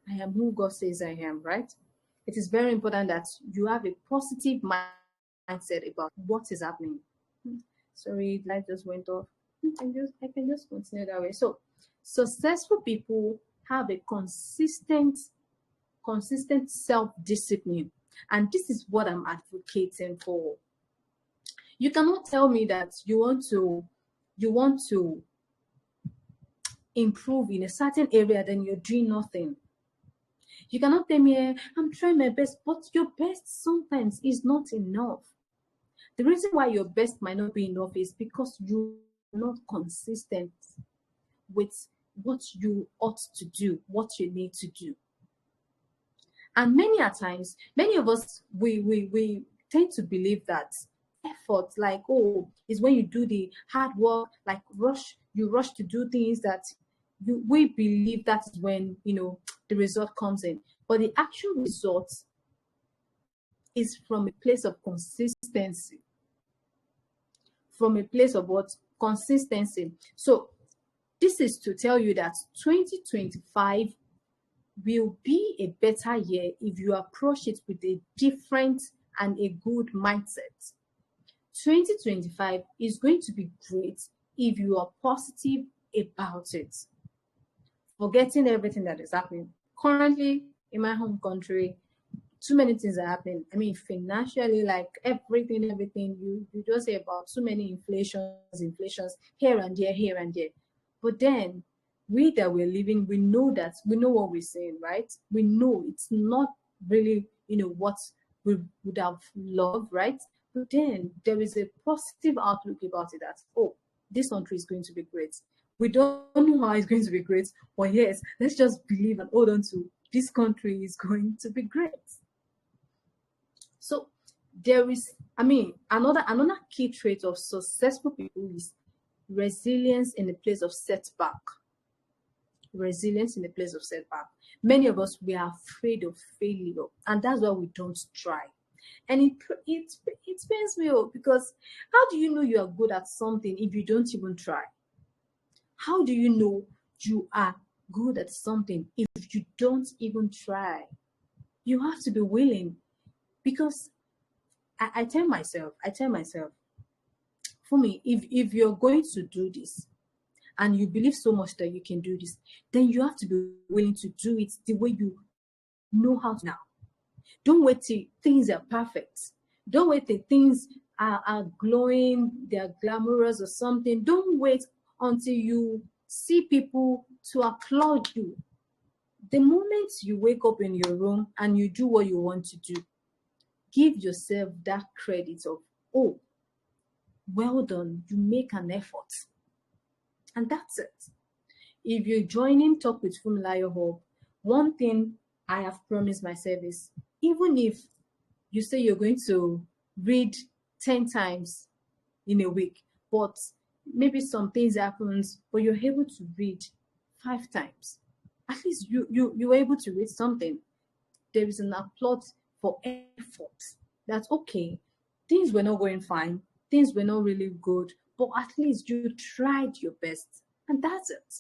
I am who God says I am, right? It is very important that you have a positive mindset about what is happening. Sorry, light just went off. I can just continue that way. So successful people have a consistent self-discipline. And this is what I'm advocating for. You cannot tell me that you want to improve in a certain area, then you're doing nothing. You cannot tell me, I'm trying my best, but your best sometimes is not enough. The reason why your best might not be enough is because you're not consistent with what you ought to do, what you need to do. And many a times, many of us, we tend to believe that effort, like, oh, is when you do the hard work, like you rush to do things that we believe that is when, the result comes in. But the actual result is from a place of consistency, from a place of what? Consistency. So this is to tell you that 2025 will be a better year if you approach it with a different and a good mindset. 2025 is going to be great if you are positive about it, forgetting everything that is happening. Currently, in my home country, too many things are happening. I mean, financially, like everything. You just say about too many inflations here and there, here and there. But then we that we're living, we know what we're saying, right? We know it's not really, what we would have loved, right? But then there is a positive outlook about it that, oh, this country is going to be great. We don't know how it's going to be great, but yes, let's just believe and hold on to this country is going to be great. So there is, another key trait of successful people is resilience in the place of setback. Resilience in the place of setback. Many of us, we are afraid of failure, and that's why we don't try. And it pains me because how do you know you are good at something if you don't even try? How do you know you are good at something if you don't even try? You have to be willing, because I tell myself, for me, if you're going to do this and you believe so much that you can do this, then you have to be willing to do it the way you know how to now. Don't wait till things are perfect. Don't wait till things are glowing, they're glamorous or something. Don't wait until you see people to applaud you. The moment you wake up in your room and you do what you want to do, give yourself that credit of, oh, well done, you make an effort. And that's it. If you're joining Talk with Fumilayo Hope, one thing I have promised myself is, even if you say you're going to read 10 times in a week, but maybe some things happens, but you're able to read 5 times, at least you were able to read something. There is an applause for effort. That's okay. Things were not going fine. Things were not really good, but at least you tried your best. And that's it.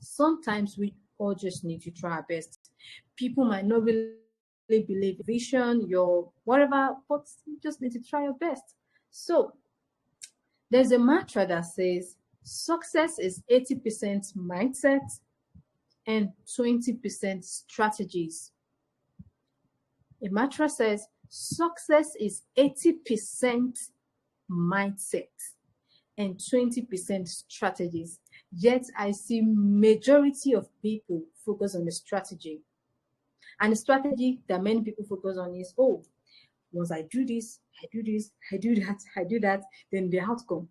Sometimes we all just need to try our best. People might not really believe your vision, your whatever, but you just need to try your best. So there's a mantra that says success is 80% mindset and 20% strategies. A mantra says success is 80% mindset and 20% strategies. Yet I see majority of people focus on the strategy. And the strategy that many people focus on is, oh, once I do this, I do this, I do that, then the outcome.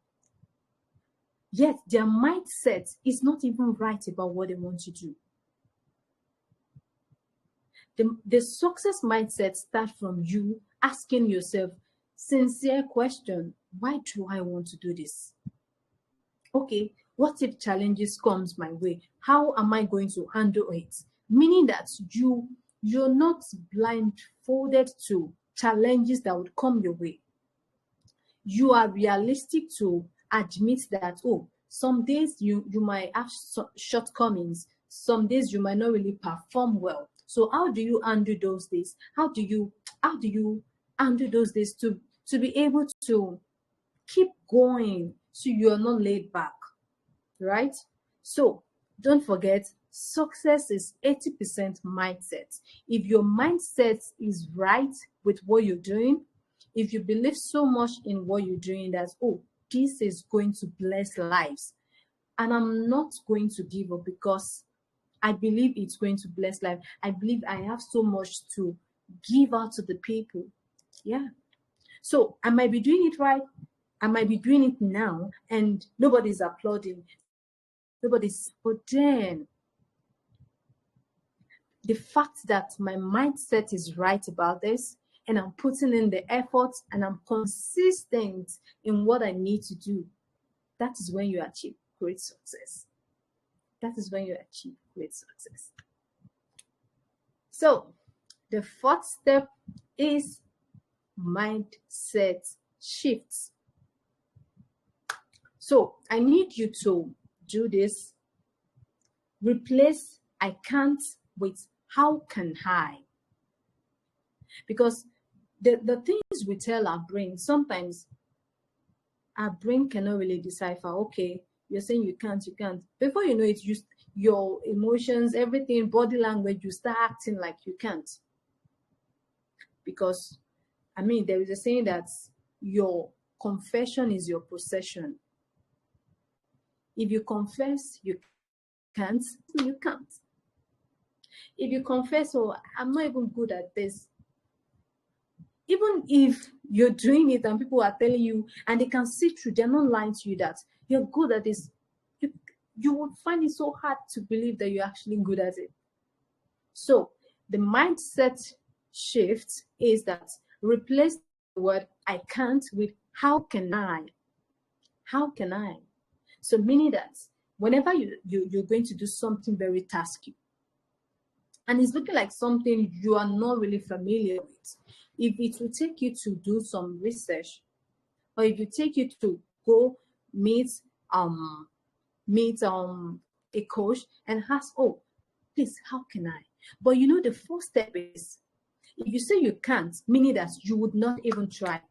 Yet their mindset is not even right about what they want to do. The success mindset starts from you asking yourself sincere question: why do I want to do this? Okay, what if challenges comes my way? How am I going to handle it? Meaning that you're not blindfolded to challenges that would come your way. You are realistic to admit that, oh, some days you might have shortcomings. Some days you might not really perform well. So how do you handle those days? How do you handle those days to be able to keep going so you're not laid back, right? So don't forget, success is 80% mindset. If your mindset is right with what you're doing, if you believe so much in what you're doing that, oh, this is going to bless lives, and I'm not going to give up because I believe it's going to bless life. I believe I have so much to give out to the people. Yeah. So I might be doing it right. I might be doing it now, and nobody's applauding. But then the fact that my mindset is right about this, and I'm putting in the effort, and I'm consistent in what I need to do, that is when you achieve great success. That is when you achieve great success. So the fourth step is mindset shifts. So I need you to do this. Replace I can't with how can I? Because the things we tell our brain, sometimes our brain cannot really decipher. Okay, you're saying you can't. Before you know it, your emotions, everything, body language, you start acting like you can't. Because, I mean, there is a saying that your confession is your possession. If you confess you can't, you can't. If you confess, oh, I'm not even good at this, even if you're doing it and people are telling you and they can see through, they're not lying to you that you're good at this, you, you would find it so hard to believe that you're actually good at it. So the mindset shift is that replace the word I can't with how can I? How can I? So meaning that whenever you're going to do something very tasky, and it's looking like something you are not really familiar with, if it will take you to do some research, or if you take you to go meet um a coach and ask, oh, please, how can I? But you know, the first step is, if you say you can't, meaning that you would not even try,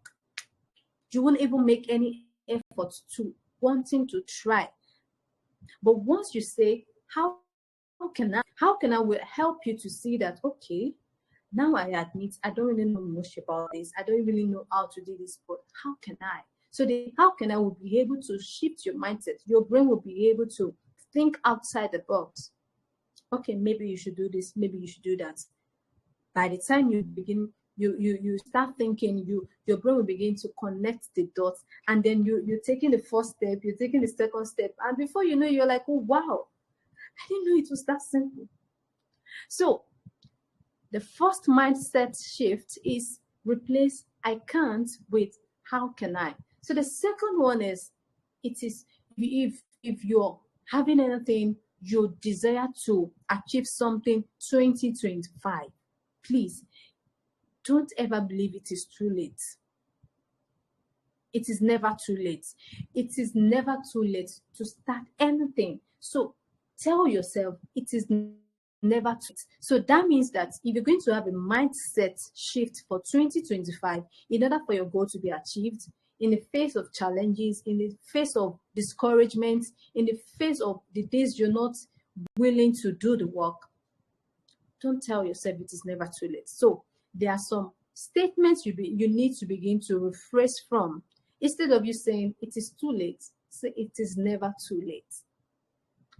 you won't even make any effort to wanting to try. But once you say, how can I? How can I will help you to see that, okay, now I admit I don't really know much about this. I don't really know how to do this, but how can I? So the how can I will be able to shift your mindset. Your brain will be able to think outside the box. Okay, maybe you should do this, maybe you should do that. By the time you begin, you start thinking, your brain will begin to connect the dots, and then you're taking the first step, you're taking the second step, and before you know, you're like, oh wow, I didn't know it was that simple. So the first mindset shift is replace I can't with how can I. So the second one is, it is, if you're having anything you desire to achieve something 2025, please don't ever believe it is too late. It is never too late. It is never too late to start anything. So tell yourself it is never too late. So that means that if you're going to have a mindset shift for 2025, in order for your goal to be achieved, in the face of challenges, in the face of discouragement, in the face of the days you're not willing to do the work, don't tell yourself it is never too late. So there are some statements you need to begin to rephrase from. Instead of you saying it is too late, say it is never too late.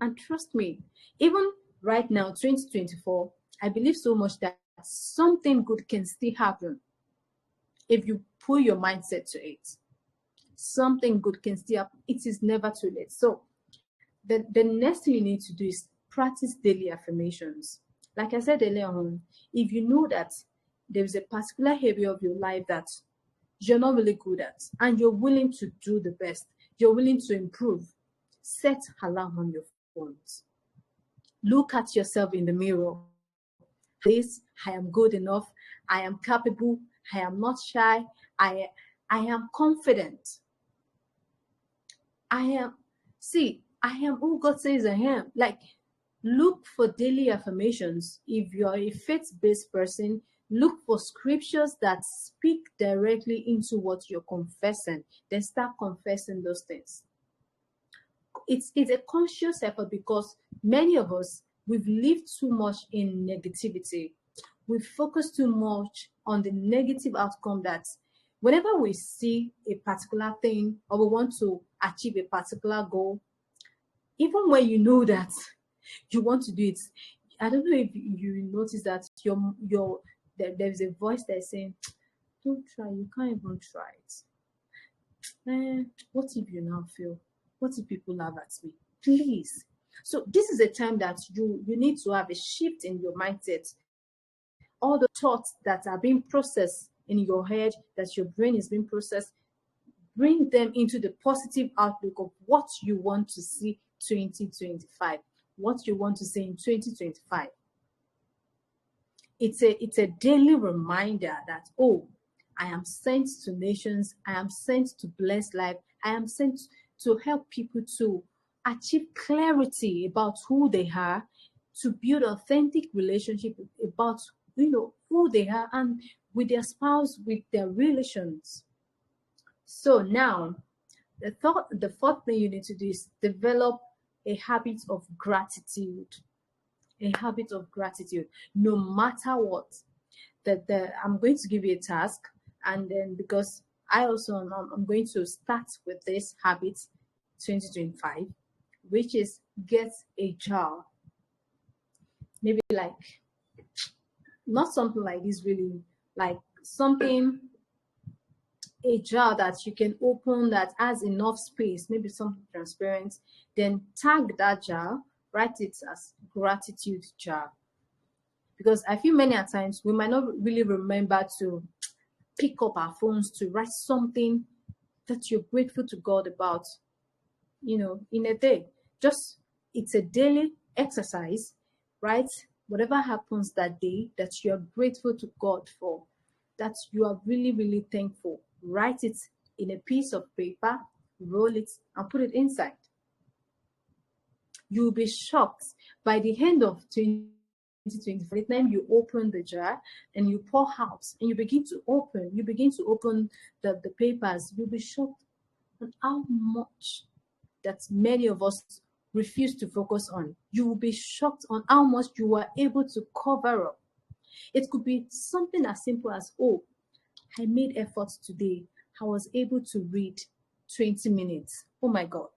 And trust me, even right now, 2024, I believe so much that something good can still happen if you put your mindset to it. Something good can still happen. It is never too late. So the next thing you need to do is practice daily affirmations. Like I said earlier on, if you know that there is a particular area of your life that you're not really good at and you're willing to do the best, you're willing to improve, set alarm on your phones. Look at yourself in the mirror. This, I am good enough. I am capable. I am not shy. I am confident. I am who God says I am. Like, look for daily affirmations. If you're a faith-based person, look for scriptures that speak directly into what you're confessing. Then start confessing those things. It's a conscious effort, because many of us, we've lived too much in negativity. We focus too much on the negative outcome, that whenever we see a particular thing or we want to achieve a particular goal, even when you know that you want to do it, I don't know if you notice that there's a voice that's saying, don't try, you can't even try it. What if you now fail? What if people laugh at me? Please. So this is a time that you need to have a shift in your mindset. All the thoughts that are being processed in your head, that your brain is being processed, bring them into the positive outlook of what you want to see 2025, what you want to see in 2025. It's a daily reminder that, oh, I am sent to nations, I am sent to bless life, I am sent to help people to achieve clarity about who they are, to build authentic relationship about, who they are, and with their spouse, with their relations. So now, the fourth thing you need to do is develop a habit of gratitude. A habit of gratitude, no matter what. I'm going to give you a task, and then because I'm going to start with this habit 2025, which is get a jar. Maybe like not something like this, really, like something, a jar that you can open that has enough space, maybe something transparent. Then tag that jar, write it as gratitude jar. Because I feel many a times we might not really remember to pick up our phones to write something that you're grateful to God about, in a day. Just, it's a daily exercise, right? Whatever happens that day that you are grateful to God for, that you are really, really thankful, write it in a piece of paper, roll it, and put it inside. You'll be shocked by the end of 2020, by the time you open the jar and you pour out and you begin to open the papers, you'll be shocked on how much that many of us refuse to focus on. You will be shocked on how much you were able to cover up. It could be something as simple as, oh, I made efforts today. I was able to read 20 minutes. Oh my God.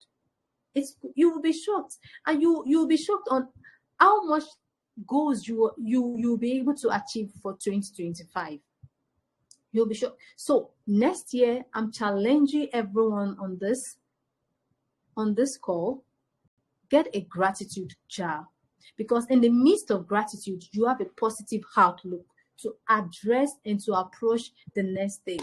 You will be shocked, and you'll be shocked on how much goals you'll be able to achieve for 2025. You'll be shocked. So next year, I'm challenging everyone on this call, get a gratitude jar, because in the midst of gratitude, you have a positive outlook to address and to approach the next day.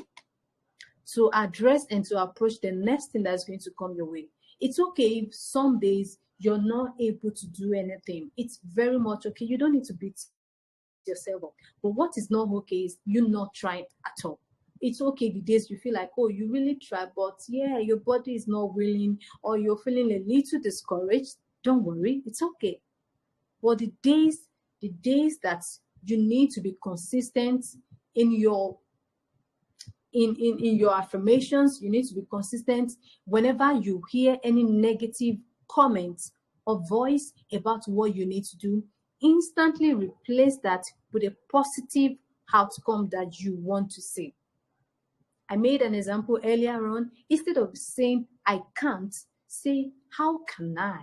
To address and to approach the next thing that's going to come your way. It's okay if some days you're not able to do anything. It's very much okay. You don't need to beat yourself up. But what is not okay is you not trying at all. It's okay the days you feel like, oh, you really try, but yeah, your body is not willing, or you're feeling a little discouraged. Don't worry, it's okay. But the days that you need to be consistent in your affirmations, you need to be consistent. Whenever you hear any negative comments or voice about what you need to do, instantly replace that with a positive outcome that you want to see. I made an example earlier on. Instead of saying I can't, say how can I?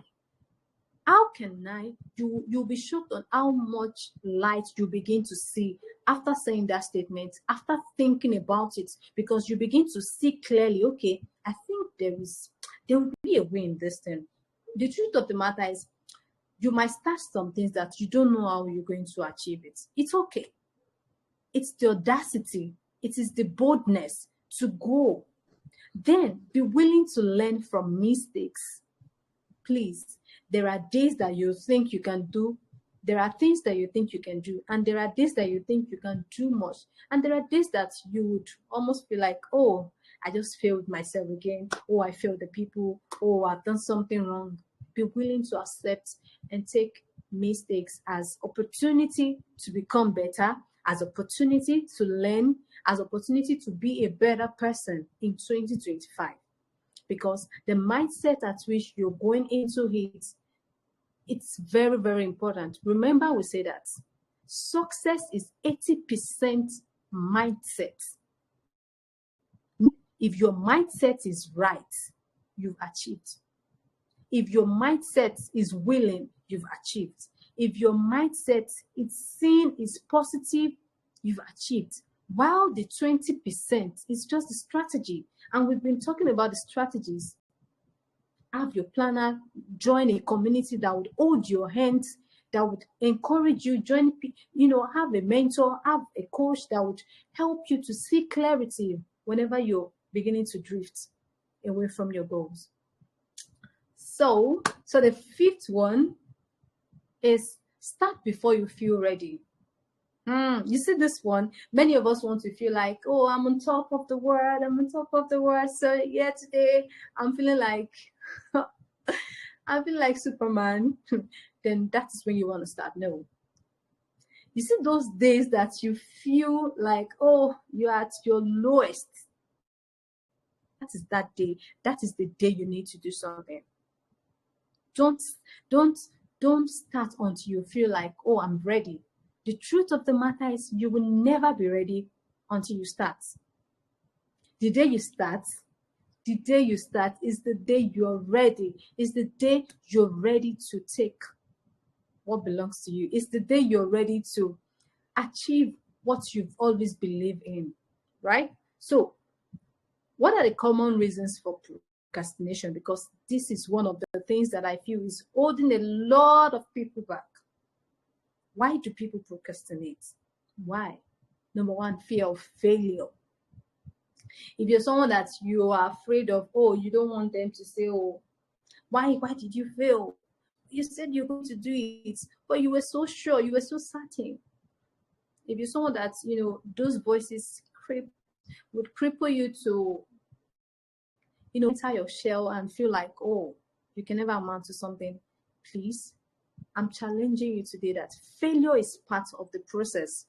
How can I? You'll be shocked on how much light you begin to see after saying that statement, after thinking about it, because you begin to see clearly, okay, I think there will be a way in this thing. The truth of the matter is, you might start some things that you don't know how you're going to achieve it. It's okay. It's the audacity. It is the boldness to go. Then be willing to learn from mistakes. Please, there are days that you think you can do. There are things that you think you can do. And there are days that you think you can do much. And there are days that you would almost feel like, oh, I just failed myself again. Oh, I failed the people. Oh, I've done something wrong. Be willing to accept and take mistakes as opportunity to become better, as opportunity to learn, as opportunity to be a better person in 2025. Because the mindset at which you're going into it, it's very, very important. Remember, we say that success is 80% mindset. If your mindset is right, you've achieved. If your mindset is willing, you've achieved. If your mindset is seen is positive, you've achieved. While the 20% is just the strategy. And we've been talking about the strategies. Have your planner, join a community that would hold your hands, that would encourage you, have a mentor, have a coach that would help you to see clarity whenever you're beginning to drift away from your goals. So the fifth one is start before you feel ready. You see this one, many of us want to feel like, oh, I'm on top of the world. So yeah, today I'm feeling like Superman. then that's when you want to start. No. You see those days that you feel like, oh, you're at your lowest. That is that day. That is the day you need to do something. Don't don't don't start until you feel like, oh, I'm ready. The truth of the matter is you will never be ready until you start. The day you start, the day you start is the day you're ready. Is the day you're ready to take what belongs to you. It's the day you're ready to achieve what you've always believed in, right? So, what are the common reasons for procrastination? Because this is one of the things that I feel is holding a lot of people back. Why do people procrastinate? Why? Number one, fear of failure. If you're someone that you are afraid of, oh, you don't want them to say, oh, why did you fail? You said you're going to do it, but you were so sure, you were so certain. If you're someone that, those voices would cripple you to, enter your shell and feel like, oh, you can never amount to something, please, I'm challenging you today that failure is part of the process.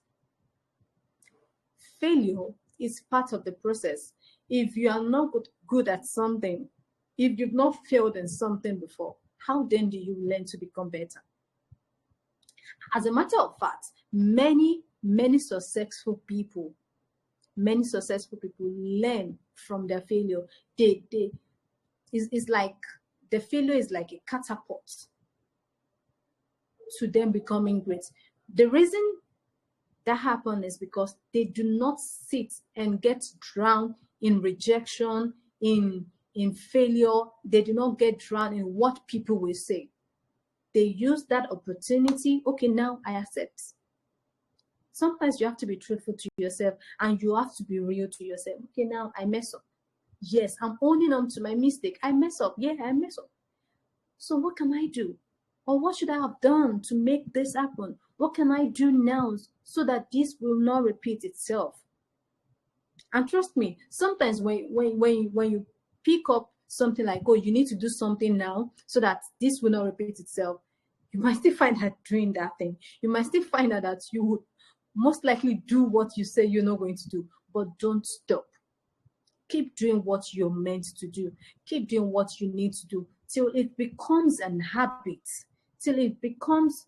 Failure is part of the process. If you are not good at something, if you've not failed in something before, how then do you learn to become better? As a matter of fact, many successful people learn from their failure. It's like the failure is like a catapult to them becoming great. The reason that happens is because they do not sit and get drowned in rejection, in failure. They do not get drowned in what people will say. They use that opportunity. Okay, now I accept. Sometimes you have to be truthful to yourself and you have to be real to yourself. Okay, now I mess up. Yes, I'm owning on to my mistake. I mess up. Yeah, I mess up. So what can I do? Or what should I have done to make this happen? What can I do now so that this will not repeat itself? And trust me, sometimes when you pick up something like, oh, you need to do something now so that this will not repeat itself, you might still find that doing that thing. You might still find out that you would most likely do what you say you're not going to do, but don't stop. Keep doing what you're meant to do. Keep doing what you need to do till it becomes an habit, till it becomes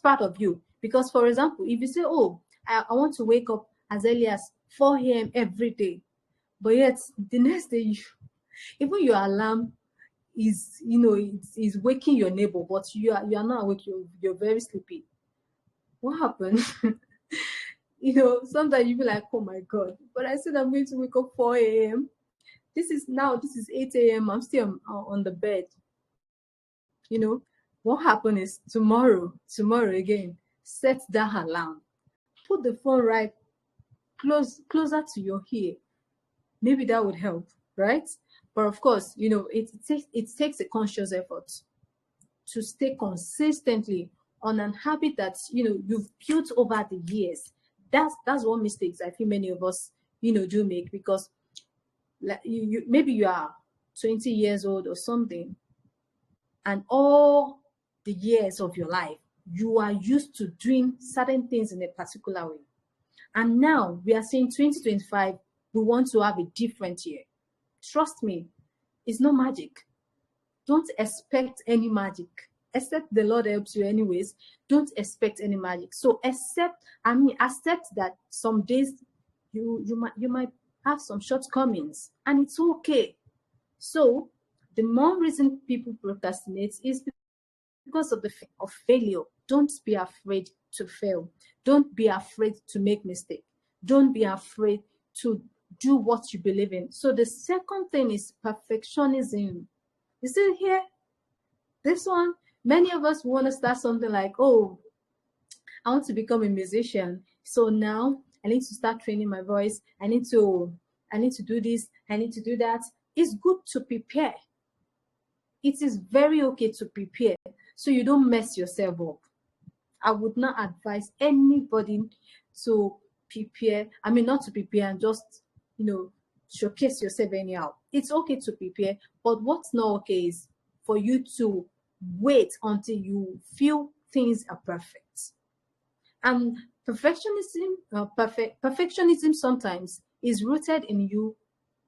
part of you. Because, for example, if you say, oh, I want to wake up as early as 4 a.m. every day, but yet the next day, even your alarm is waking your neighbor, but you are not awake, you're very sleepy. What happened? Sometimes you be like, oh my God, but I said I'm going to wake up 4 a.m. This is 8 a.m. I'm still on the bed. What happened is tomorrow again, set that alarm. Put the phone right closer to your ear. Maybe that would help, right? But of course, it takes a conscious effort to stay consistently on an habit that you've built over the years. That's one mistakes I feel many of us do make, because maybe you are 20 years old or something, and all the years of your life you are used to doing certain things in a particular way, and now we are saying 2025 we want to have a different year. Trust me, it's not magic. Don't expect any magic. Except the Lord helps you anyways. Don't expect any magic. So accept that some days you might have some shortcomings, and it's okay. So the more reason people procrastinate is because of the fear of failure. Don't be afraid to fail. Don't be afraid to make mistakes. Don't be afraid to do what you believe in. So the second thing is perfectionism. You see here, this one, many of us want to start something like, oh, I want to become a musician. So now I need to start training my voice. I need to do this. I need to do that. It's good to prepare. It is very okay to prepare so you don't mess yourself up. I would not advise anybody to prepare. I mean, not to prepare and just, showcase yourself anyhow. It's okay to prepare, but what's not okay is for you to wait until you feel things are perfect. And perfectionism sometimes is rooted in you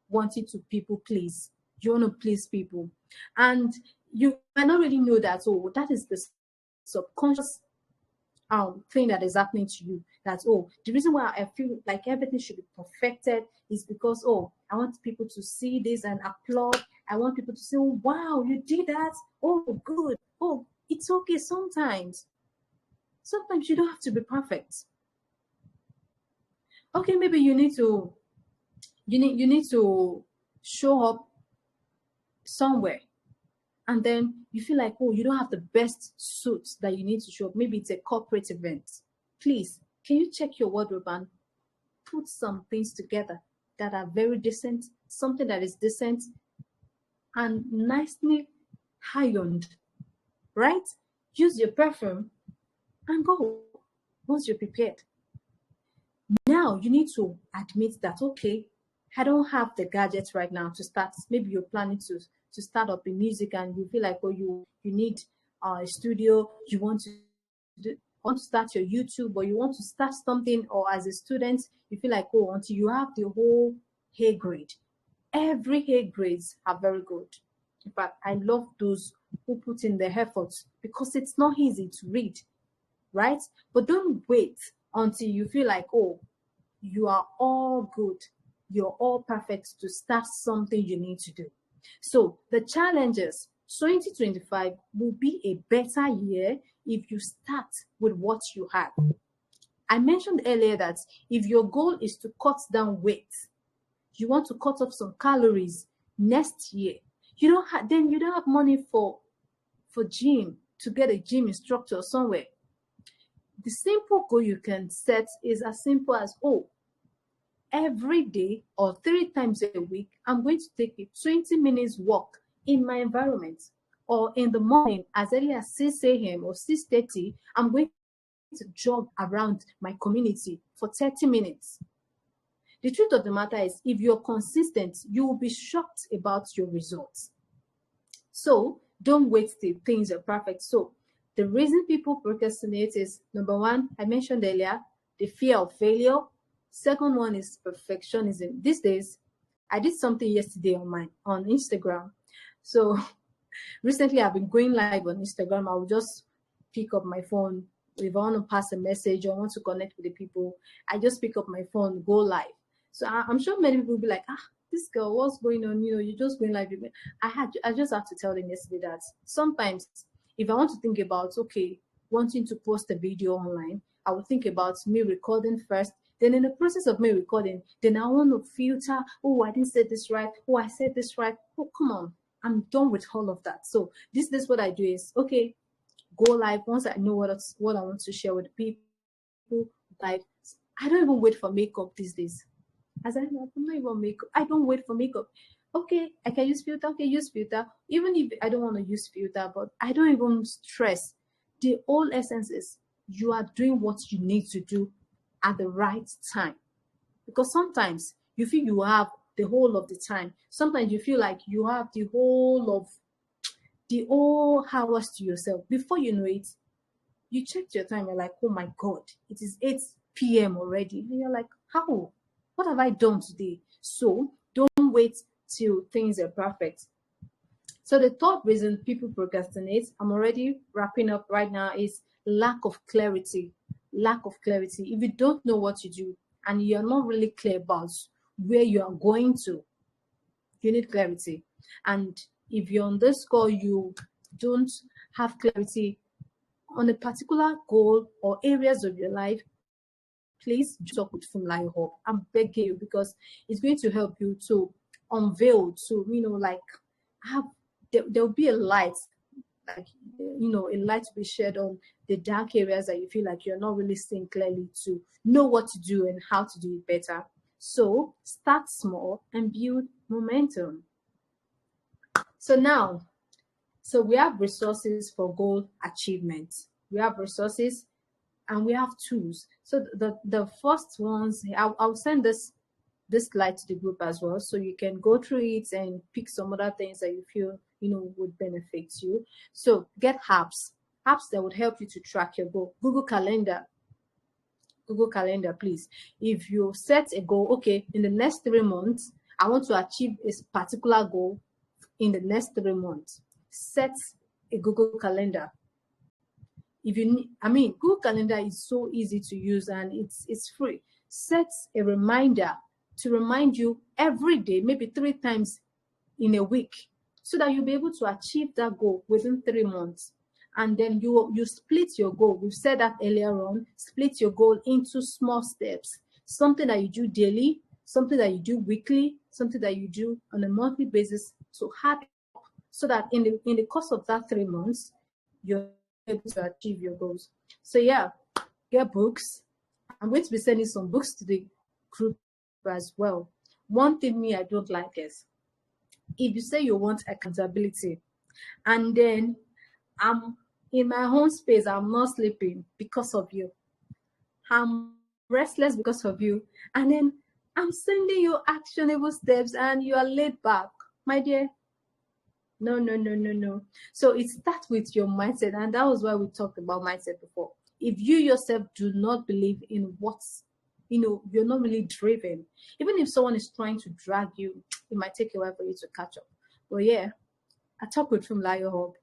wanting to people please. You want to please people, and you might not really know that. Oh, that is the subconscious thing that is happening to you. That, oh, the reason why I feel like everything should be perfected is because, oh, I want people to see this and applaud. I want people to say, oh, wow, you did that. Oh, good. Oh, it's okay sometimes. Sometimes you don't have to be perfect. Okay, maybe you need to show up somewhere, and then you feel like, oh, you don't have the best suit that you need to show up. Maybe it's a corporate event. Please, can you check your wardrobe and put some things together that are very decent, something that is decent and nicely ironed, right? Use your perfume and go once you're prepared. Now you need to admit that, okay, I don't have the gadgets right now to start. Maybe you're planning to start up in music and you feel like, oh, you need a studio, you want to want to start your YouTube, or you want to start something, or as a student, you feel like, oh, until you have the whole A grade. Every A grades are very good. In fact, I love those who put in the effort, because it's not easy to read, right? But don't wait until you feel like, oh, you are all good, you're all perfect to start something you need to do. So the challenges, 2025 will be a better year if you start with what you have. I mentioned earlier that if your goal is to cut down weight, you want to cut off some calories next year, you don't have money for gym, to get a gym instructor somewhere. The simple goal you can set is as simple as, oh, every day or 3 times a week, I'm going to take a 20 minutes walk in my environment. Or in the morning, as early as 6 a.m. or 6:30, I'm going to jog around my community for 30 minutes. The truth of the matter is, if you're consistent, you will be shocked about your results. So don't wait till things are perfect. So the reason people procrastinate is, number one, I mentioned earlier, the fear of failure. Second one is perfectionism. These days, I did something yesterday on Instagram. So recently I've been going live on Instagram. I will just pick up my phone. If I want to pass a message or want to connect with the people, I just pick up my phone, go live. So I'm sure many people will be like, this girl, what's going on? You're just going live. I just have to tell them yesterday that sometimes if I want to think about, okay, wanting to post a video online, I would think about me recording first. Then in the process of me recording, then I want to filter, oh, I didn't say this right. Oh, I said this right. Oh, come on. I'm done with all of that. So this is what I do is, okay, go live. Once I know what I want to share with people, live. I don't even wait for makeup these days. As I'm not even makeup. I don't wait for makeup. Okay, I can use filter. Okay, use filter. Even if I don't want to use filter, but I don't even stress. The whole essence is you are doing what you need to do at the right time. Because sometimes you feel you have the whole of the time. Sometimes you feel like you have the whole hours to yourself. Before you know it, you checked your time. You're like, oh my God, it is 8 p.m. already. And you're like, how? What have I done today? So don't wait till things are perfect. So the third reason people procrastinate, I'm already wrapping up right now, is lack of clarity. Lack of clarity. If you don't know what to do and you're not really clear about where you are going to, you need clarity. And if you're on this call, you don't have clarity on a particular goal or areas of your life, please talk with Funlayo Hope. I'm begging you, because it's going to help you to unveil, to, like, have, there'll be a light, like, a light to be shed on the dark areas that you feel like you're not really seeing clearly, to know what to do and how to do it better. So start small and build momentum. So we have resources for goal achievement. We have resources and we have tools. So the first ones, I'll send this slide to the group as well, so you can go through it and pick some other things that you feel would benefit you. So get apps that would help you to track your goal. Google Calendar, please. If you set a goal, okay, in the next 3 months, I want to achieve a particular goal in the next 3 months. Set a Google Calendar. If you need, Google Calendar is so easy to use and it's free. Set a reminder to remind you every day, maybe 3 times in a week, so that you'll be able to achieve that goal within 3 months. And then you split your goal. We've said that earlier on. Split your goal into small steps. Something that you do daily, something that you do weekly, something that you do on a monthly basis, to add up, so that in the course of that 3 months, you're able to achieve your goals. So yeah, get books. I'm going to be sending some books to the group as well. One thing I don't like is, if you say you want accountability, and then I'm in my own space, I'm not sleeping because of you, I'm restless because of you, and then I'm sending you actionable steps and you are laid back, my dear. No, no, no, no, no. So it starts with your mindset, and that was why we talked about mindset before. If you yourself do not believe in what's, you're not really driven. Even if someone is trying to drag you, it might take a while for you to catch up. But yeah, I talk with Funlayo Hub.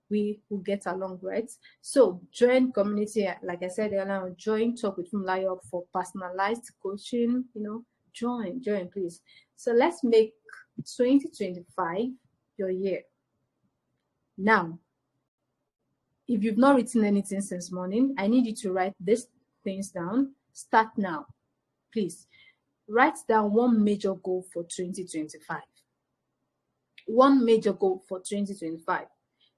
We will get along, right? So join community, like I said earlier, join Talk with Funlayo Hub for personalized coaching. Join, please. So let's make 2025 your year. Now, if you've not written anything since morning, I need you to write these things down. Start now. Please write down one major goal for 2025. One major goal for 2025.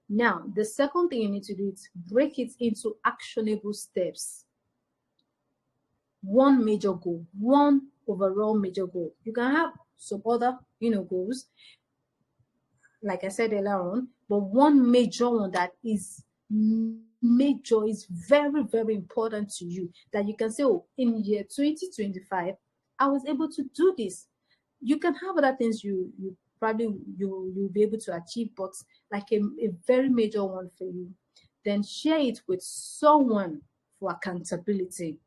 Now, the second thing you need to do is break it into actionable steps. One major goal, one overall major goal. You can have some other, goals, like I said earlier on, but one major one that is major, is very, very important to you, that you can say, oh, in year 2025, I was able to do this. You can have other things you probably you'll be able to achieve, but like a very major one for you, then share it with someone for accountability.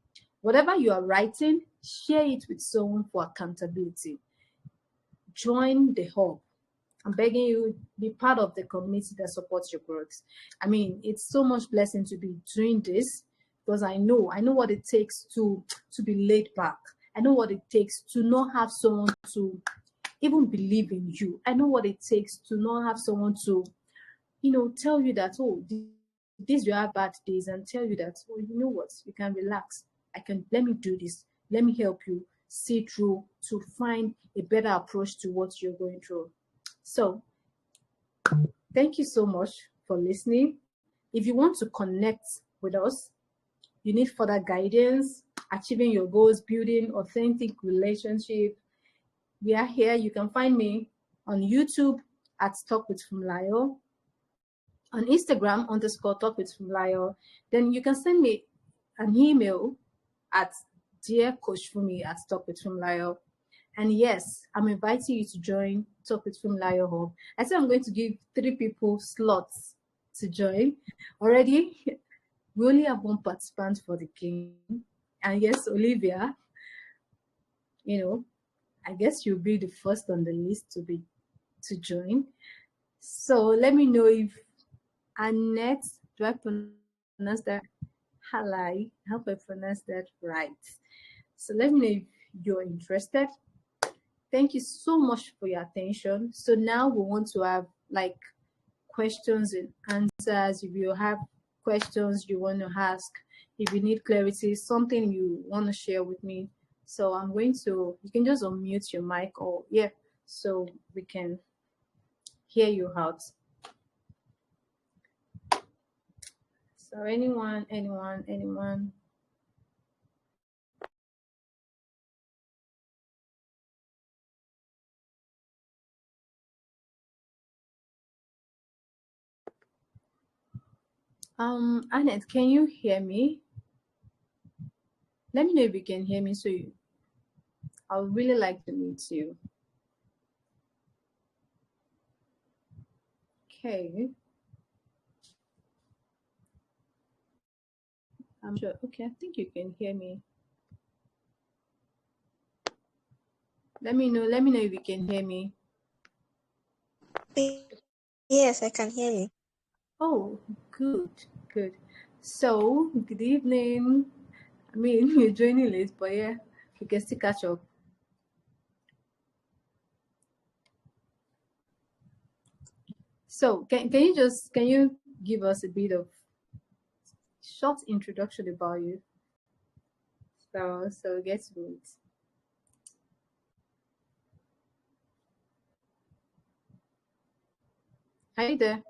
Whatever you are writing, share it with someone for accountability. Join the hub. I'm begging you, be part of the community that supports your growth. It's so much blessing to be doing this, because I know what it takes to be laid back. I know what it takes to not have someone to even believe in you. I know what it takes to not have someone to, tell you that, oh, these you have bad days, and tell you that, oh, you know what, you can relax. Let me do this. Let me help you see through to find a better approach to what you're going through. So, thank you so much for listening. If you want to connect with us, you need further guidance, achieving your goals, building authentic relationship, we are here. You can find me on YouTube at Talk with Funlayo, on Instagram _Talk with Funlayo. Then you can send me an email at dearcoachfumi at Talk with Funlayo. And yes, I'm inviting you to join Talk with Funlayo Hub. I said I'm going to give 3 people slots to join. Already, we only have 1 participant for the game. And yes, Olivia, I guess you'll be the first on the list to join. So let me know if Annette, do I pronounce that? Halai, I hope I pronounced that right. So let me know if you're interested. Thank you so much for your attention. So now we want to have questions and answers. If you have questions you want to ask, if you need clarity, something you want to share with me. So I'm going to, you can just unmute your mic, or so we can hear you out. So anyone? Annette, can you hear me? Let me know if you can hear me. I would really like to meet you. Okay. I'm sure. Okay, I think you can hear me. Let me know if you can hear me. Yes, I can hear you. Oh, good, good. So, good evening. I mean, you're joining late, but yeah, we can still catch up. So, can you give us a bit of short introduction about you? So get to it. Are you there?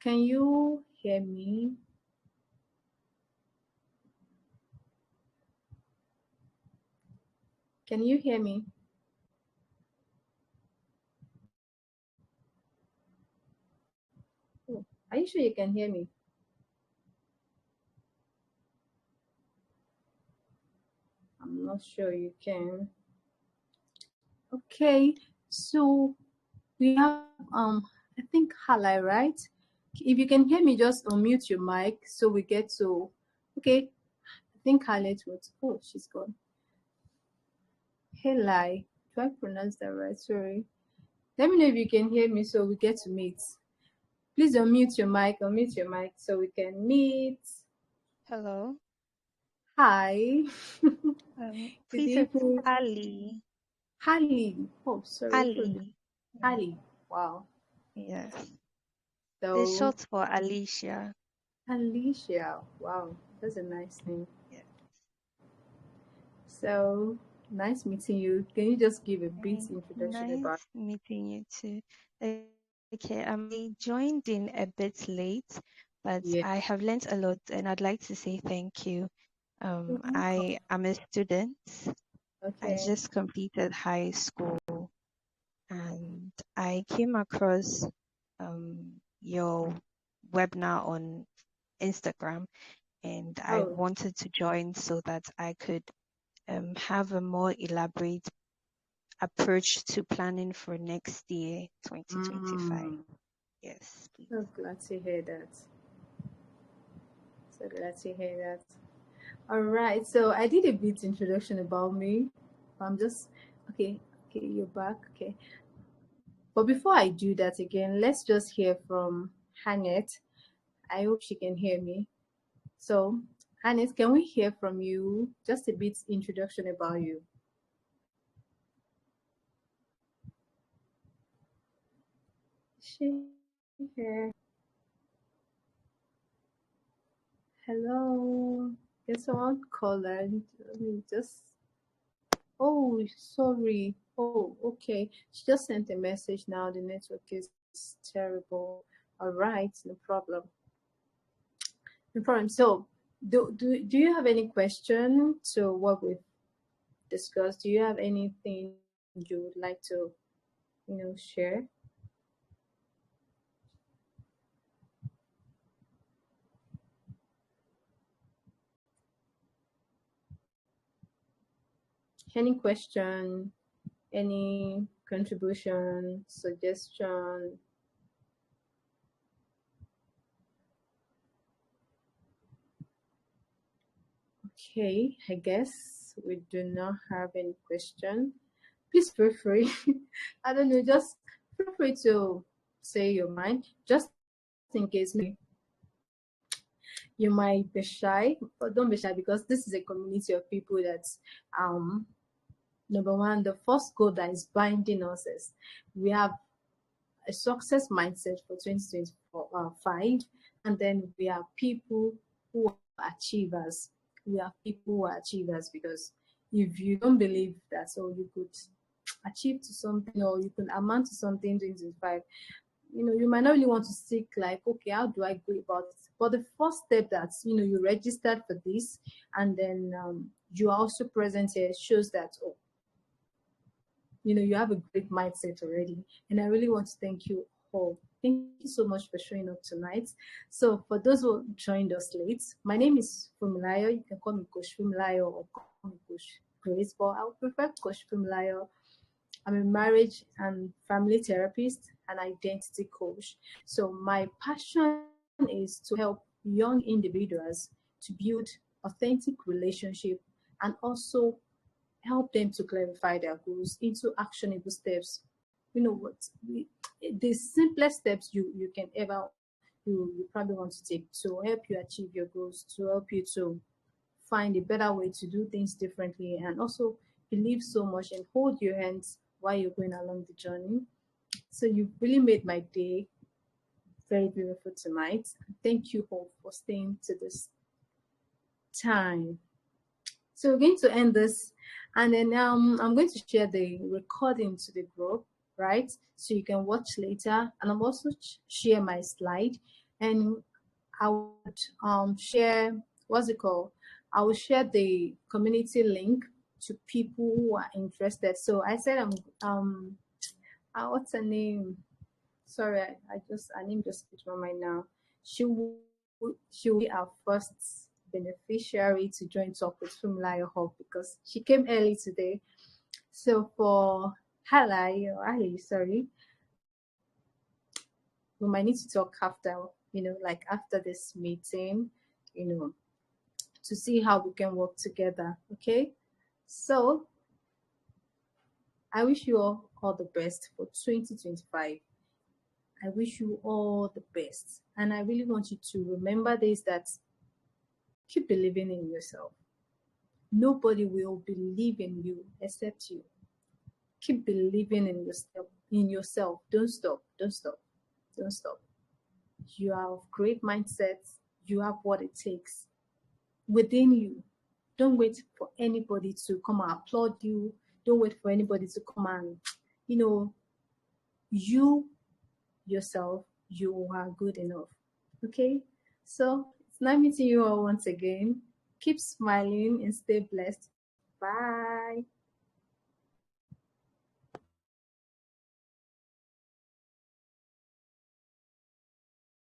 Can you hear me? Can you hear me? Oh, are you sure you can hear me? I'm not sure you can. Okay, so we have I think Halai, right? If you can hear me, just unmute your mic so we get to. Okay, I think Halai was. Oh, she's gone. Halai, do I pronounce that right? Sorry. Let me know if you can hear me so we get to meet. Please unmute your mic so we can meet. Hello. Hi. Good Please, it's evening. Ali. Ali. Oh, sorry. Ali. Yeah. Ali. Wow. Yes. It's So, short for Alicia. Alicia. Wow. That's a nice name. Yeah. So, nice meeting you. Can you just give a bit introduction about? Nice meeting you too. Okay, I joined in a bit late, but Yeah. I have learnt a lot and I'd like to say thank you. You're welcome. I am a student. I Okay. just completed high school and I came across your webinar on Instagram and I Oh. wanted to join so that I could have a more elaborate approach to planning for next year, 2025. Mm. Yes, please. So glad to hear that. So glad to hear that. All right. So I did a bit introduction about me. I'm just okay. Okay, you're back. Okay. But before I do that again, let's just hear from Hannett. I hope she can hear me. So, Hannett, can we hear from you? Just a bit introduction about you. She here. Hello. Can someone call her? Let me just. Oh, sorry. Oh, okay. She just sent a message now. The network is terrible. All right, no problem. No problem. So, do you have any question to what we've discussed? Do you have anything you would like to, share? Any question? Any contribution, suggestion? Okay, I guess we do not have any question. Please feel free. I don't know, just feel free to say your mind, just in case maybe you might be shy, but don't be shy because this is a community of people that um number one, the first goal that is binding us is we have a success mindset for 2025, and then we are people who are achievers. We are people who are achievers because if you don't believe that, so you could achieve to something or you could amount to something in 2025, you might not really want to seek like, okay, how do I go about it? But the first step that you registered for this, and then you are also present here shows that, oh, you have a great mindset already. And I really want to thank you all. Thank you so much for showing up tonight. So for those who joined us late, my name is Fumilayo. You can call me Coach Fumilayo or call me Coach great, but I would prefer Coach Fumilayo. I'm a marriage and family therapist and identity coach. So my passion is to help young individuals to build authentic relationship and also help them to clarify their goals into actionable steps. You know what? The simplest steps you can ever you probably want to take to help you achieve your goals, to help you to find a better way to do things differently, and also believe so much and hold your hands while you're going along the journey. So you really made my day very beautiful tonight. Thank you all for staying to this time. So we're going to end this, and then I'm going to share the recording to the group, right? So you can watch later, and I'm also share my slide, and I would share what's it called? I will share the community link to people who are interested. So I said what's her name? Sorry, I just her name just slipped my mind now. She will be our first beneficiary to join Talk with Fumilayo Hub because she came early today. So for Ali, sorry, we might need to talk after, like after this meeting, you know, to see how we can work together. Okay. So I wish you all the best for 2025. I wish you all the best. And I really want you to remember this, that keep believing in yourself. Nobody will believe in you except you. Keep believing in yourself. Don't stop. Don't stop. Don't stop. You have great mindsets. You have what it takes within you. Don't wait for anybody to come and applaud you. Don't wait for anybody to come and, you yourself, you are good enough. Okay? So it's nice meeting you all once again. Keep smiling and stay blessed. Bye.